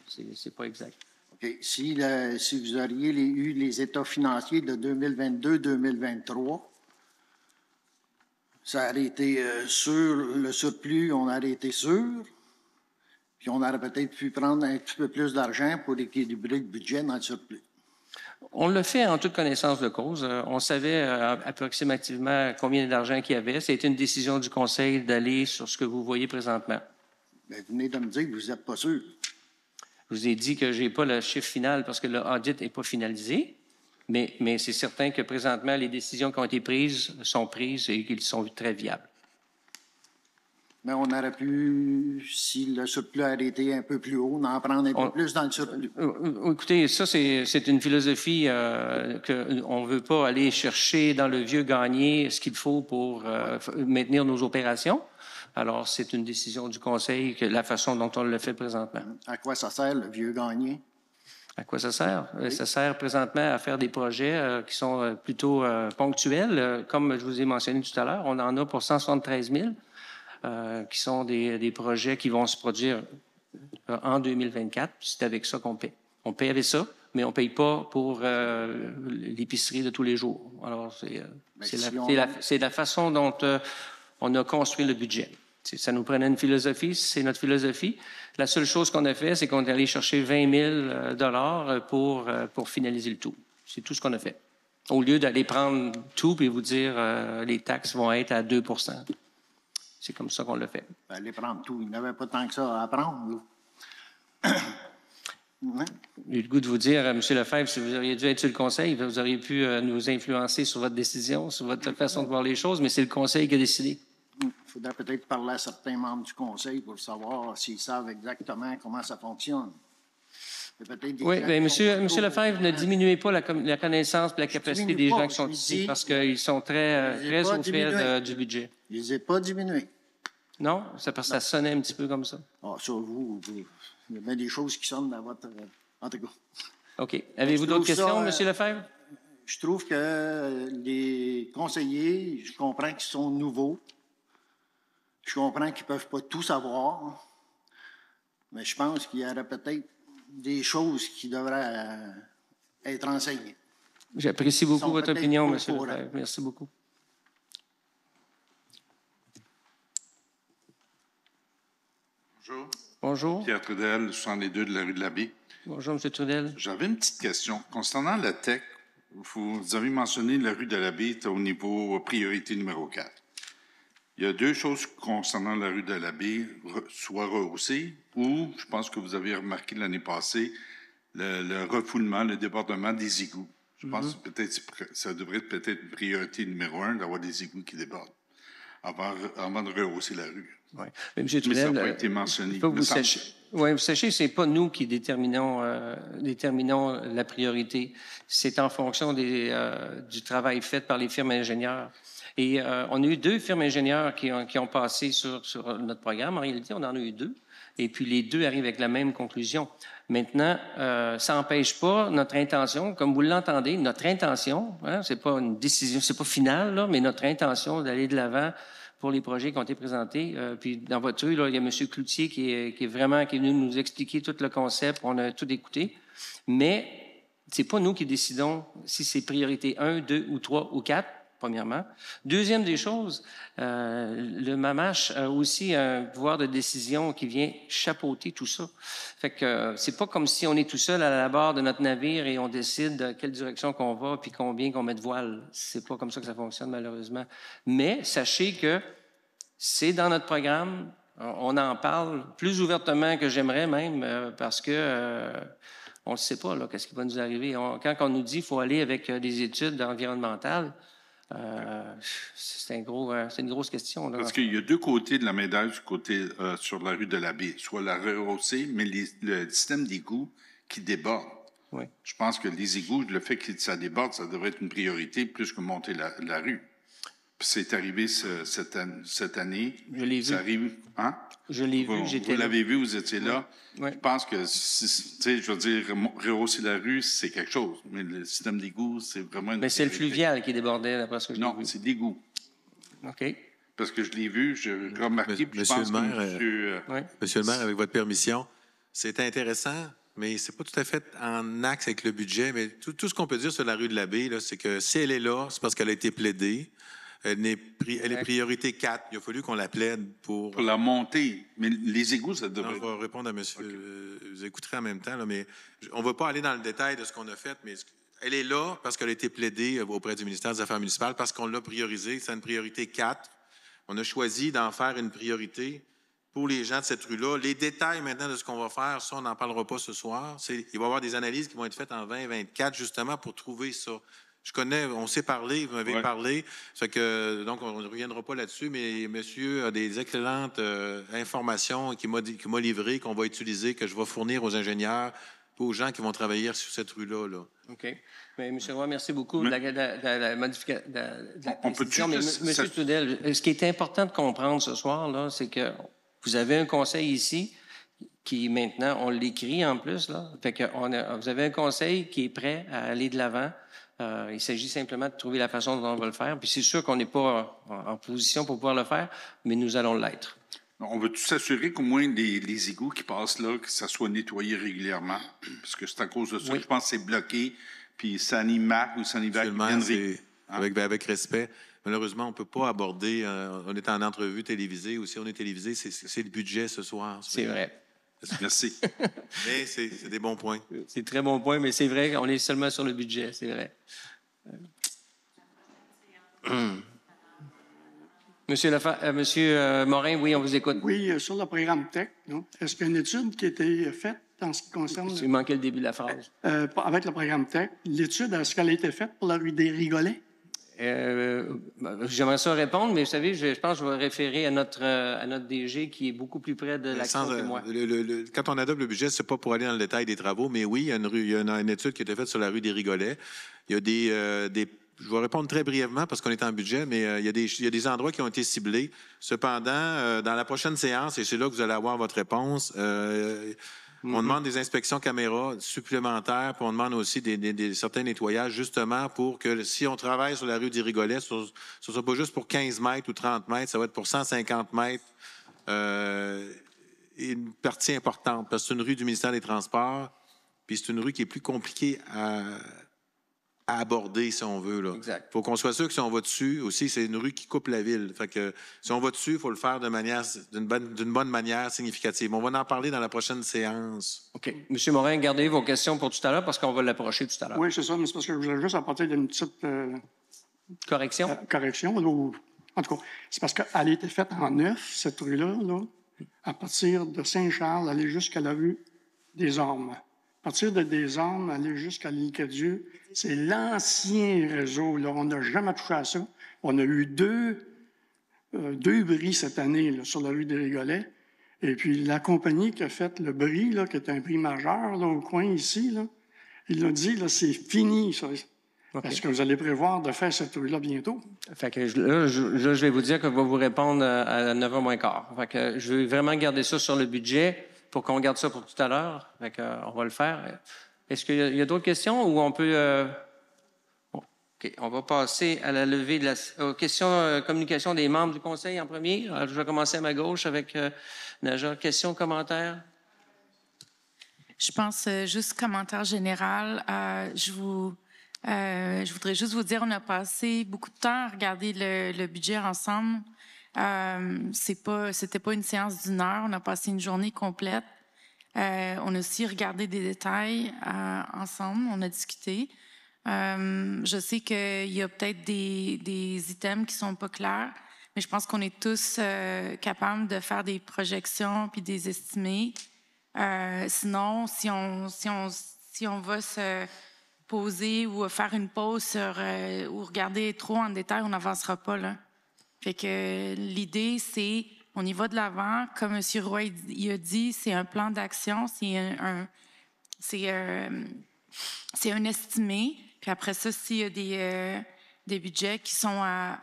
C'est pas exact. OK. Si vous auriez eu les états financiers de 2022-2023, ça aurait été sur le surplus, on aurait été sûr, puis on aurait peut-être pu prendre un petit peu plus d'argent pour équilibrer le budget dans le surplus. On le fait en toute connaissance de cause. On savait approximativement combien d'argent qu'il y avait. C'était une décision du Conseil d'aller sur ce que vous voyez présentement. Bien, vous venez de me dire que vous n'êtes pas sûr. Je vous ai dit que je n'ai pas le chiffre final parce que l'audit n'est pas finalisé, mais c'est certain que présentement, les décisions qui ont été prises sont prises et qu'elles sont très viables. Mais on aurait pu, si le surplus avait été un peu plus haut, en prendre un peu plus dans le surplus. Écoutez, ça, c'est une philosophie qu'on ne veut pas aller chercher dans le vieux gagné ce qu'il faut pour maintenir nos opérations. Alors, c'est une décision du Conseil, la façon dont on le fait présentement. À quoi ça sert, le vieux gagné? À quoi ça sert? Oui. Ça sert présentement à faire des projets qui sont plutôt ponctuels. Comme je vous ai mentionné tout à l'heure, on en a pour 173 000 qui sont des projets qui vont se produire en 2024. C'est avec ça qu'on paie. On paie avec ça, mais on ne paye pas pour l'épicerie de tous les jours. Alors, c'est la façon dont on a construit le budget. Ça nous prenait une philosophie, c'est notre philosophie. La seule chose qu'on a fait, c'est qu'on est allé chercher 20 000 pour finaliser le tout. C'est tout ce qu'on a fait. Au lieu d'aller prendre tout et vous dire les taxes vont être à 2 %. C'est comme ça qu'on l'a fait. Aller prendre tout. Il n'y avait pas tant que ça à prendre. J'ai le goût de vous dire, M. Lefebvre, si vous auriez dû être sur le Conseil, vous auriez pu nous influencer sur votre décision, sur votre façon de voir les choses, mais c'est le Conseil qui a décidé. Il faudrait peut-être parler à certains membres du Conseil pour savoir s'ils savent exactement comment ça fonctionne. Il y a peut-être des Oui, gens bien, qui sont Monsieur Lefebvre, ne diminuez pas la connaissance et la capacité diminue des pas, gens qui sont je ici dis- parce qu'ils sont très, Je les ai très pas au fait diminués. du budget. Je les ai pas diminués. Non? C'est parce que ça sonnait un petit peu comme ça. Ah, ça, il y a bien des choses qui sonnent dans votre... en tout cas, OK. Avez-vous Je d'autres trouve ça, questions, Monsieur Lefebvre? je trouve que les conseillers, je comprends qu'ils sont nouveaux. Je comprends qu'ils ne peuvent pas tout savoir. Mais je pense qu'il y aurait peut-être des choses qui devraient être enseignées. J'apprécie Ils beaucoup sont votre peut-être opinion, pas au Monsieur courant. Lefebvre. Merci beaucoup. Bonjour. Bonjour. Pierre Trudel, 62 de la rue de l'Abbé. Bonjour, M. Trudel. J'avais une petite question. Concernant la TEC, vous avez mentionné la rue de l'Abbé est au niveau priorité numéro 4. Il y a deux choses concernant la rue de l'Abbé, soit rehaussée, ou, je pense que vous avez remarqué l'année passée, le refoulement, le débordement des égouts. Je pense que peut-être ça devrait être peut-être une priorité numéro 1 d'avoir des égouts qui débordent avant de rehausser la rue. Oui. Mais, M. Mais Trudel, ça n'a pas été mentionné. il faut que me vous semble. sachiez. Oui, vous sachez, c'est pas nous qui déterminons la priorité. C'est en fonction du travail fait par les firmes ingénieurs. Et on a eu 2 firmes ingénieurs qui ont passé sur notre programme. En réalité, on en a eu 2. Et puis, les 2 arrivent avec la même conclusion. Maintenant, ça n'empêche pas notre intention, comme vous l'entendez, notre intention, hein, c'est pas une décision, c'est pas final, là, mais notre intention d'aller de l'avant pour les projets qui ont été présentés. Puis dans votre rue, là, il y a M. Cloutier qui est venu nous expliquer tout le concept. On a tout écouté. Mais c'est pas nous qui décidons si c'est priorité 1, 2 ou 3 ou 4, premièrement. Deuxième des choses, le MAMACH a aussi un pouvoir de décision qui vient chapeauter tout ça. Fait que c'est pas comme si on est tout seul à la barre de notre navire et on décide de quelle direction qu'on va puis combien qu'on met de voile. C'est pas comme ça que ça fonctionne, malheureusement. Mais sachez que c'est dans notre programme. On en parle plus ouvertement que j'aimerais même parce que on ne sait pas là, qu'est-ce qui va nous arriver. Quand on nous dit qu'il faut aller avec des études environnementales, c'est une grosse question. Là. Parce qu'il y a 2 côtés de la médaille sur la rue de l'Abbé. Soit la rehaussée, mais le système d'égout qui déborde. Oui. Je pense que les égouts, le fait que ça déborde, ça devrait être une priorité plus que monter la rue. Puis c'est arrivé cette année. Je l'ai vu. Ça arrive, hein? Je l'ai vu, j'étais là. Vous l'avez vu, vous étiez là. Oui. Je pense que, je veux dire, rehausser la rue, c'est quelque chose. Mais le système d'égout, c'est vraiment une Mais c'est le priorité. fluvial qui débordait, d'après ce que je l'ai vu. Non, c'est l'égout. OK. Parce que je l'ai vu, j'ai remarqué, puis je pense Monsieur le maire, que Monsieur le maire, avec votre permission, c'est intéressant, mais c'est pas tout à fait en axe avec le budget. Mais tout ce qu'on peut dire sur la rue de l'Abbé, là, c'est que si elle est là, c'est parce qu'elle a été plaidée. Elle est priorité 4. Il a fallu qu'on la plaide pour la montée. Mais les égouts, ça devrait... Non, je vais répondre à monsieur. Okay. Vous écouterez en même temps, là, mais on ne va pas aller dans le détail de ce qu'on a fait, mais elle est là parce qu'elle a été plaidée auprès du ministère des Affaires municipales, parce qu'on l'a priorisée. C'est une priorité 4. On a choisi d'en faire une priorité pour les gens de cette rue-là. Les détails maintenant de ce qu'on va faire, ça, on n'en parlera pas ce soir. Il va y avoir des analyses qui vont être faites en 2024, justement, pour trouver ça. Je connais, on s'est parlé, vous m'avez parlé, fait que, donc on ne reviendra pas là-dessus, mais monsieur a des excellentes informations qu'il m'a livrées, qu'on va utiliser, que je vais fournir aux ingénieurs, aux gens qui vont travailler sur cette rue-là. Là. OK. Mais, M. Roy, merci beaucoup de la modification de la précision. Mais M. Trudel, ce qui est important de comprendre ce soir, là, c'est que vous avez un conseil ici qui, maintenant, on l'écrit en plus, là. Fait que vous avez un conseil qui est prêt à aller de l'avant. Il s'agit simplement de trouver la façon dont on va le faire. Puis c'est sûr qu'on n'est pas en position pour pouvoir le faire, mais nous allons l'être. On veut s'assurer qu'au moins les égouts qui passent là, que ça soit nettoyé régulièrement. Parce que c'est à cause de ça que je pense que c'est bloqué. Puis Sanimac ou Sanivac viendrait... Avec respect, malheureusement, on ne peut pas aborder... on est en entrevue télévisée aussi. On est télévisé, c'est le budget ce soir. C'est vrai. Merci. Mais c'est des bons points. C'est très bons points, mais c'est vrai qu'on est seulement sur le budget, c'est vrai. Monsieur Morin, oui, on vous écoute. Oui, sur le programme TEC, est-ce qu'il y a une étude qui a été faite en ce qui concerne... Il manquait le début de la phrase. Avec le programme TEC, l'étude, est-ce qu'elle a été faite pour la rue des Rigolets? J'aimerais ça répondre, mais vous savez, je pense que je vais référer à notre DG qui est beaucoup plus près de l'action que moi. Quand on adopte le budget, c'est pas pour aller dans le détail des travaux, mais oui, il y a une étude qui a été faite sur la rue des Rigolets. Il y a je vais répondre très brièvement parce qu'on est en budget, mais il y a des endroits qui ont été ciblés. Cependant, dans la prochaine séance, et c'est là que vous allez avoir votre réponse, on demande des inspections caméras supplémentaires, puis on demande aussi certains nettoyages, justement, pour que si on travaille sur la rue des Rigolets, ce ne soit pas juste pour 15 mètres ou 30 mètres, ça va être pour 150 mètres. Une partie importante, parce que c'est une rue du ministère des Transports, puis c'est une rue qui est plus compliquée à aborder, si on veut. Il faut qu'on soit sûr que si on va dessus, aussi, c'est une rue qui coupe la ville. Fait que si on va dessus, il faut le faire d'une bonne manière significative. On va en parler dans la prochaine séance. OK. M. Morin, gardez vos questions pour tout à l'heure parce qu'on va l'approcher tout à l'heure. Oui, c'est ça, mais c'est parce que je voulais juste apporter une petite correction. Correction. En tout cas, c'est parce qu'elle a été faite en neuf, cette rue-là, à partir de Saint-Charles, aller jusqu'à la rue des Ormes. À partir de des Ormes, aller jusqu'à l'île Cadieux, c'est l'ancien réseau. Là. On n'a jamais touché à ça. On a eu deux bris cette année là, sur la rue des Rigolets. Et puis la compagnie qui a fait le bris, là, qui est un bris majeur là, au coin ici, là, il a dit là, c'est fini. Ça. Okay. Est-ce que vous allez prévoir de faire cette rue-là bientôt? Fait que là, je vais vous dire que je vais vous répondre à 9h moins quart. Fait que je veux vraiment garder ça sur le budget pour qu'on garde ça pour tout à l'heure. Fait que, on va le faire. Est-ce qu'il y a d'autres questions ou on peut... OK. On va passer à la levée aux questions communication des membres du Conseil en premier. Alors, je vais commencer à ma gauche avec Naja. Questions, commentaires? Je pense juste commentaire général. Je voudrais juste vous dire, on a passé beaucoup de temps à regarder le budget ensemble. C'était pas une séance d'1 heure. On a passé une journée complète. On a aussi regardé des détails ensemble. On a discuté. Je sais qu'il y a peut-être des items qui sont pas clairs, mais je pense qu'on est tous capables de faire des projections puis des estimés. Sinon, si on va se poser ou faire une pause ou regarder trop en détail, on n'avancera pas là. Fait que l'idée, c'est on y va de l'avant. Comme M. Roy il a dit, c'est un plan d'action, c'est un estimé. Puis après ça, s'il y a des budgets qui sont à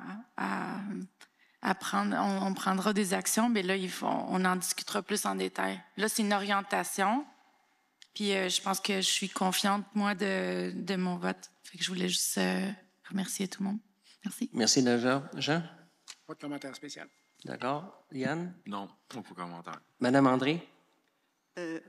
prendre, on prendra des actions, mais là, on en discutera plus en détail. Là, c'est une orientation. Puis je pense que je suis confiante, moi, de mon vote. Fait que je voulais juste remercier tout le monde. Merci. Merci, Naja. Jean? Pas de commentaire spécial. D'accord. Yann? Non, pas de commentaire. Madame André?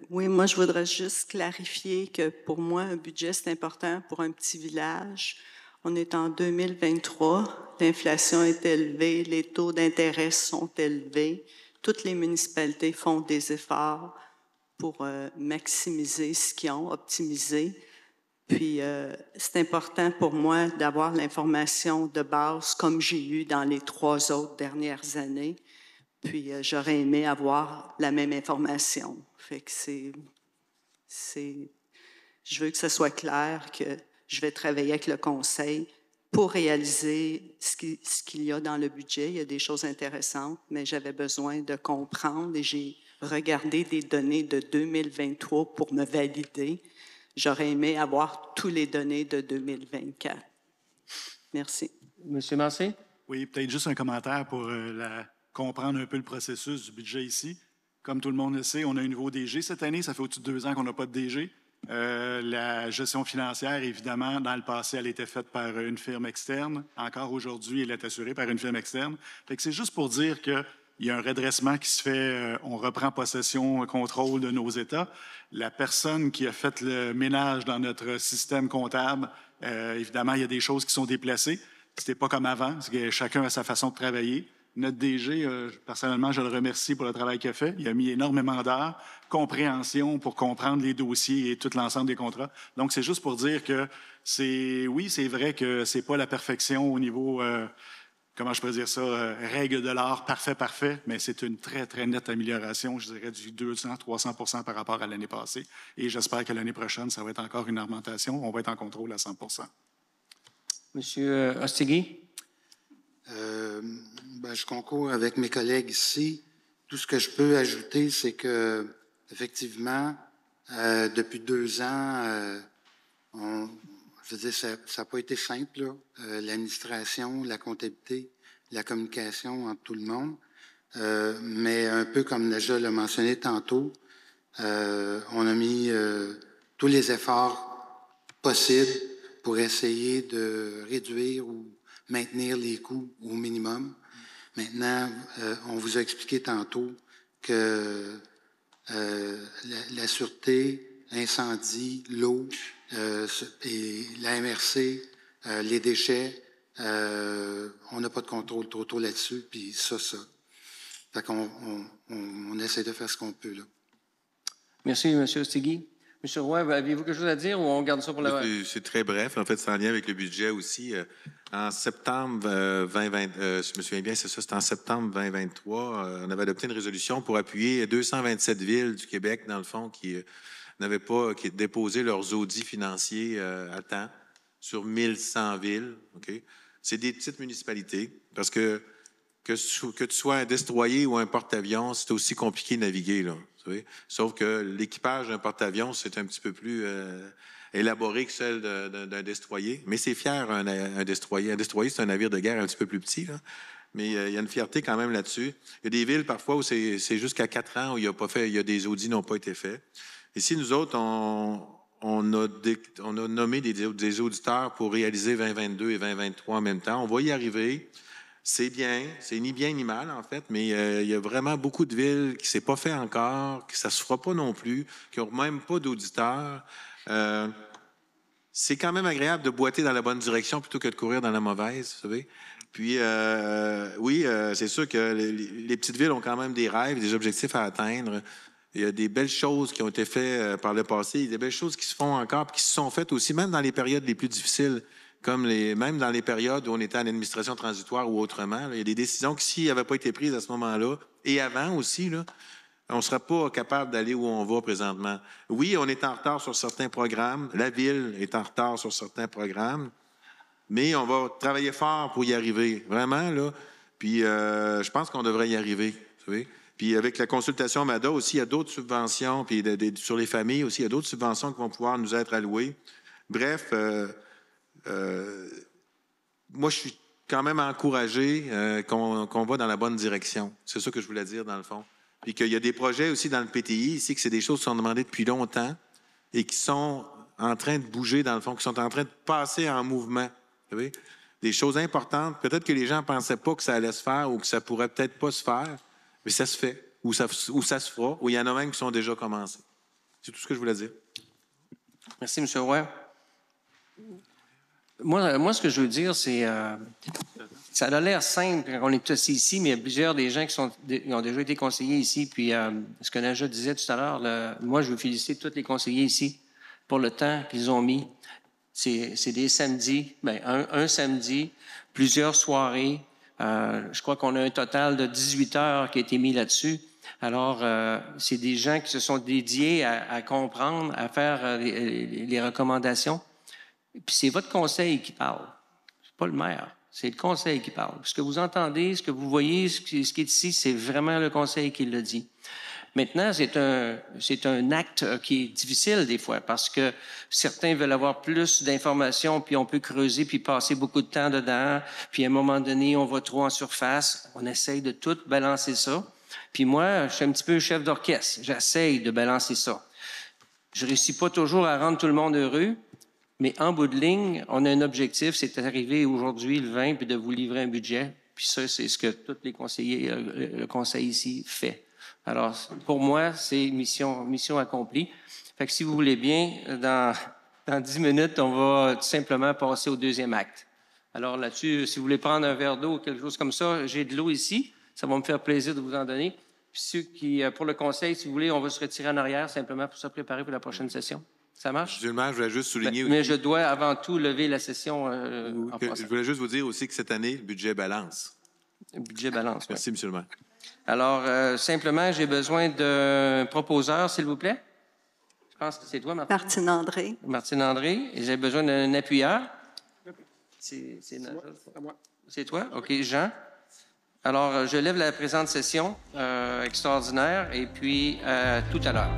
Oui, moi, je voudrais juste clarifier que pour moi, un budget, c'est important pour un petit village. On est en 2023, l'inflation est élevée, les taux d'intérêt sont élevés. Toutes les municipalités font des efforts pour maximiser ce qu'ils ont, optimiser. Puis, c'est important pour moi d'avoir l'information de base comme j'ai eu dans les 3 autres dernières années. Puis, j'aurais aimé avoir la même information. Fait que je veux que ce soit clair que je vais travailler avec le Conseil pour réaliser ce qu'il y a dans le budget. Il y a des choses intéressantes, mais j'avais besoin de comprendre et j'ai regardé des données de 2023 pour me valider. J'aurais aimé avoir toutes les données de 2024. Merci. Monsieur Massé? Oui, peut-être juste un commentaire pour comprendre un peu le processus du budget ici. Comme tout le monde le sait, on a un nouveau DG cette année. Ça fait au-dessus de 2 ans qu'on n'a pas de DG. La gestion financière, évidemment, dans le passé, elle était faite par une firme externe. Encore aujourd'hui, elle est assurée par une firme externe. Fait que c'est juste pour dire qu'il y a un redressement qui se fait. On reprend possession, contrôle de nos États. La personne qui a fait le ménage dans notre système comptable, évidemment, il y a des choses qui sont déplacées. C'était pas comme avant, parce que chacun a sa façon de travailler. Notre DG, personnellement, je le remercie pour le travail qu'il a fait. Il a mis énormément d'heures, compréhension pour comprendre les dossiers et tout l'ensemble des contrats. Donc, c'est juste pour dire que c'est vrai que c'est pas la perfection au niveau, comment je peux dire ça, règle de l'art parfait, mais c'est une très, très nette amélioration, je dirais du 200-300% par rapport à l'année passée. Et j'espère que l'année prochaine, ça va être encore une augmentation. On va être en contrôle à 100%. Monsieur Ostigui? Je concours avec mes collègues ici. Tout ce que je peux ajouter, c'est que effectivement, depuis 2 ans, je veux dire, ça n'a pas été simple, là. L'administration, la comptabilité, la communication entre tout le monde. Mais un peu comme Naja l'a mentionné tantôt, on a mis tous les efforts possibles pour essayer de réduire ou maintenir les coûts au minimum. Maintenant, on vous a expliqué tantôt que la sûreté, l'incendie, l'eau et la MRC, les déchets, on n'a pas de contrôle trop là-dessus, puis ça. Fait qu'on on essaie de faire ce qu'on peut, là. Merci, M. Ostigui. M. Roy, avez-vous quelque chose à dire ou on garde ça pour la... C'est très bref. En fait, c'est en lien avec le budget aussi. En septembre 2020, je me souviens bien, c'est ça, c'était en septembre 2023, on avait adopté une résolution pour appuyer 227 villes du Québec, dans le fond, qui n'avaient pas déposé leurs audits financiers à temps sur 1100 villes. Okay? C'est des petites municipalités, parce que tu sois un destroyer ou un porte-avions, c'est aussi compliqué de naviguer, là. Vous savez? Sauf que l'équipage d'un porte-avions, c'est un petit peu plus élaboré que celle d'un destroyer. Mais c'est fier, un destroyer. Un destroyer, c'est un navire de guerre un petit peu plus petit, là. Mais il y a une fierté quand même là-dessus. Il y a des villes, parfois, où c'est jusqu'à 4 ans où il y a des audits qui n'ont pas été faits. Ici, nous autres, on a nommé des auditeurs pour réaliser 2022 et 2023 en même temps. On va y arriver. C'est bien, c'est ni bien ni mal, en fait, mais il y a vraiment beaucoup de villes qui ne s'est pas fait encore, que ça ne se fera pas non plus, qui n'ont même pas d'auditeurs. C'est quand même agréable de boiter dans la bonne direction plutôt que de courir dans la mauvaise, vous savez. Puis, oui, c'est sûr que les petites villes ont quand même des rêves, des objectifs à atteindre. Il y a des belles choses qui ont été faites par le passé, il y a des belles choses qui se font encore, puis qui se sont faites aussi, même dans les périodes les plus difficiles. Même dans les périodes où on était en administration transitoire ou autrement, là, il y a des décisions qui, s'il n'avaient pas été prises à ce moment-là, et avant aussi, là, on ne sera pas capable d'aller où on va présentement. Oui, on est en retard sur certains programmes. La Ville est en retard sur certains programmes. Mais on va travailler fort pour y arriver, vraiment, là. Puis je pense qu'on devrait y arriver, vous savez. Puis avec la consultation MADA aussi, il y a d'autres subventions, puis sur les familles aussi, il y a d'autres subventions qui vont pouvoir nous être allouées. Bref... moi, je suis quand même encouragé qu'on va dans la bonne direction. C'est ça que je voulais dire, dans le fond. Puis qu'il y a des projets aussi dans le PTI, ici, que c'est des choses qui sont demandées depuis longtemps et qui sont en train de bouger, dans le fond, qui sont en train de passer en mouvement. Vous savez? Des choses importantes. Peut-être que les gens ne pensaient pas que ça allait se faire ou que ça pourrait peut-être pas se faire, mais ça se fait. Ou ça se fera, ou il y en a même qui sont déjà commencés. C'est tout ce que je voulais dire. Merci, M. Roy. Moi, ce que je veux dire, c'est... ça a l'air simple quand on est assis ici, mais il y a plusieurs des gens qui ont déjà été conseillers ici. Puis, ce que Naja disait tout à l'heure, moi, je veux féliciter tous les conseillers ici pour le temps qu'ils ont mis. C'est des samedis, un samedi, plusieurs soirées. Je crois qu'on a un total de 18 heures qui a été mis là-dessus. Alors, c'est des gens qui se sont dédiés à comprendre, à faire les recommandations. Puis c'est votre conseil qui parle. C'est pas le maire, c'est le conseil qui parle. Ce que vous entendez, ce que vous voyez, ce qui est ici, c'est vraiment le conseil qui le dit. Maintenant, c'est un acte qui est difficile des fois parce que certains veulent avoir plus d'informations, puis on peut creuser, puis passer beaucoup de temps dedans, puis à un moment donné, on va trop en surface. On essaye de tout balancer ça. Puis moi, je suis un petit peu chef d'orchestre. J'essaye de balancer ça. Je réussis pas toujours à rendre tout le monde heureux, mais en bout de ligne, on a un objectif, c'est d'arriver aujourd'hui, le 20, puis de vous livrer un budget. Puis ça, c'est ce que tous les conseillers, le conseil ici fait. Alors, pour moi, c'est mission accomplie. Fait que si vous voulez bien, dans 10 minutes, on va tout simplement passer au deuxième acte. Alors là-dessus, si vous voulez prendre un verre d'eau ou quelque chose comme ça, j'ai de l'eau ici. Ça va me faire plaisir de vous en donner. Puis ceux qui, pour le conseil, si vous voulez, on va se retirer en arrière simplement pour se préparer pour la prochaine session. Ça marche? Absolument, je voulais juste souligner... Mais je dois avant tout lever la session en passant. Je voulais juste vous dire aussi que cette année, le budget balance. Le budget balance, Merci, oui. M. le maire. Alors, simplement, j'ai besoin d'un proposeur, s'il vous plaît. Je pense que c'est toi, Martine. Martine André. Martine André. Et j'ai besoin d'un appuyeur. C'est À moi. C'est toi? OK, Jean. Alors, je lève la présente session extraordinaire et puis tout à l'heure.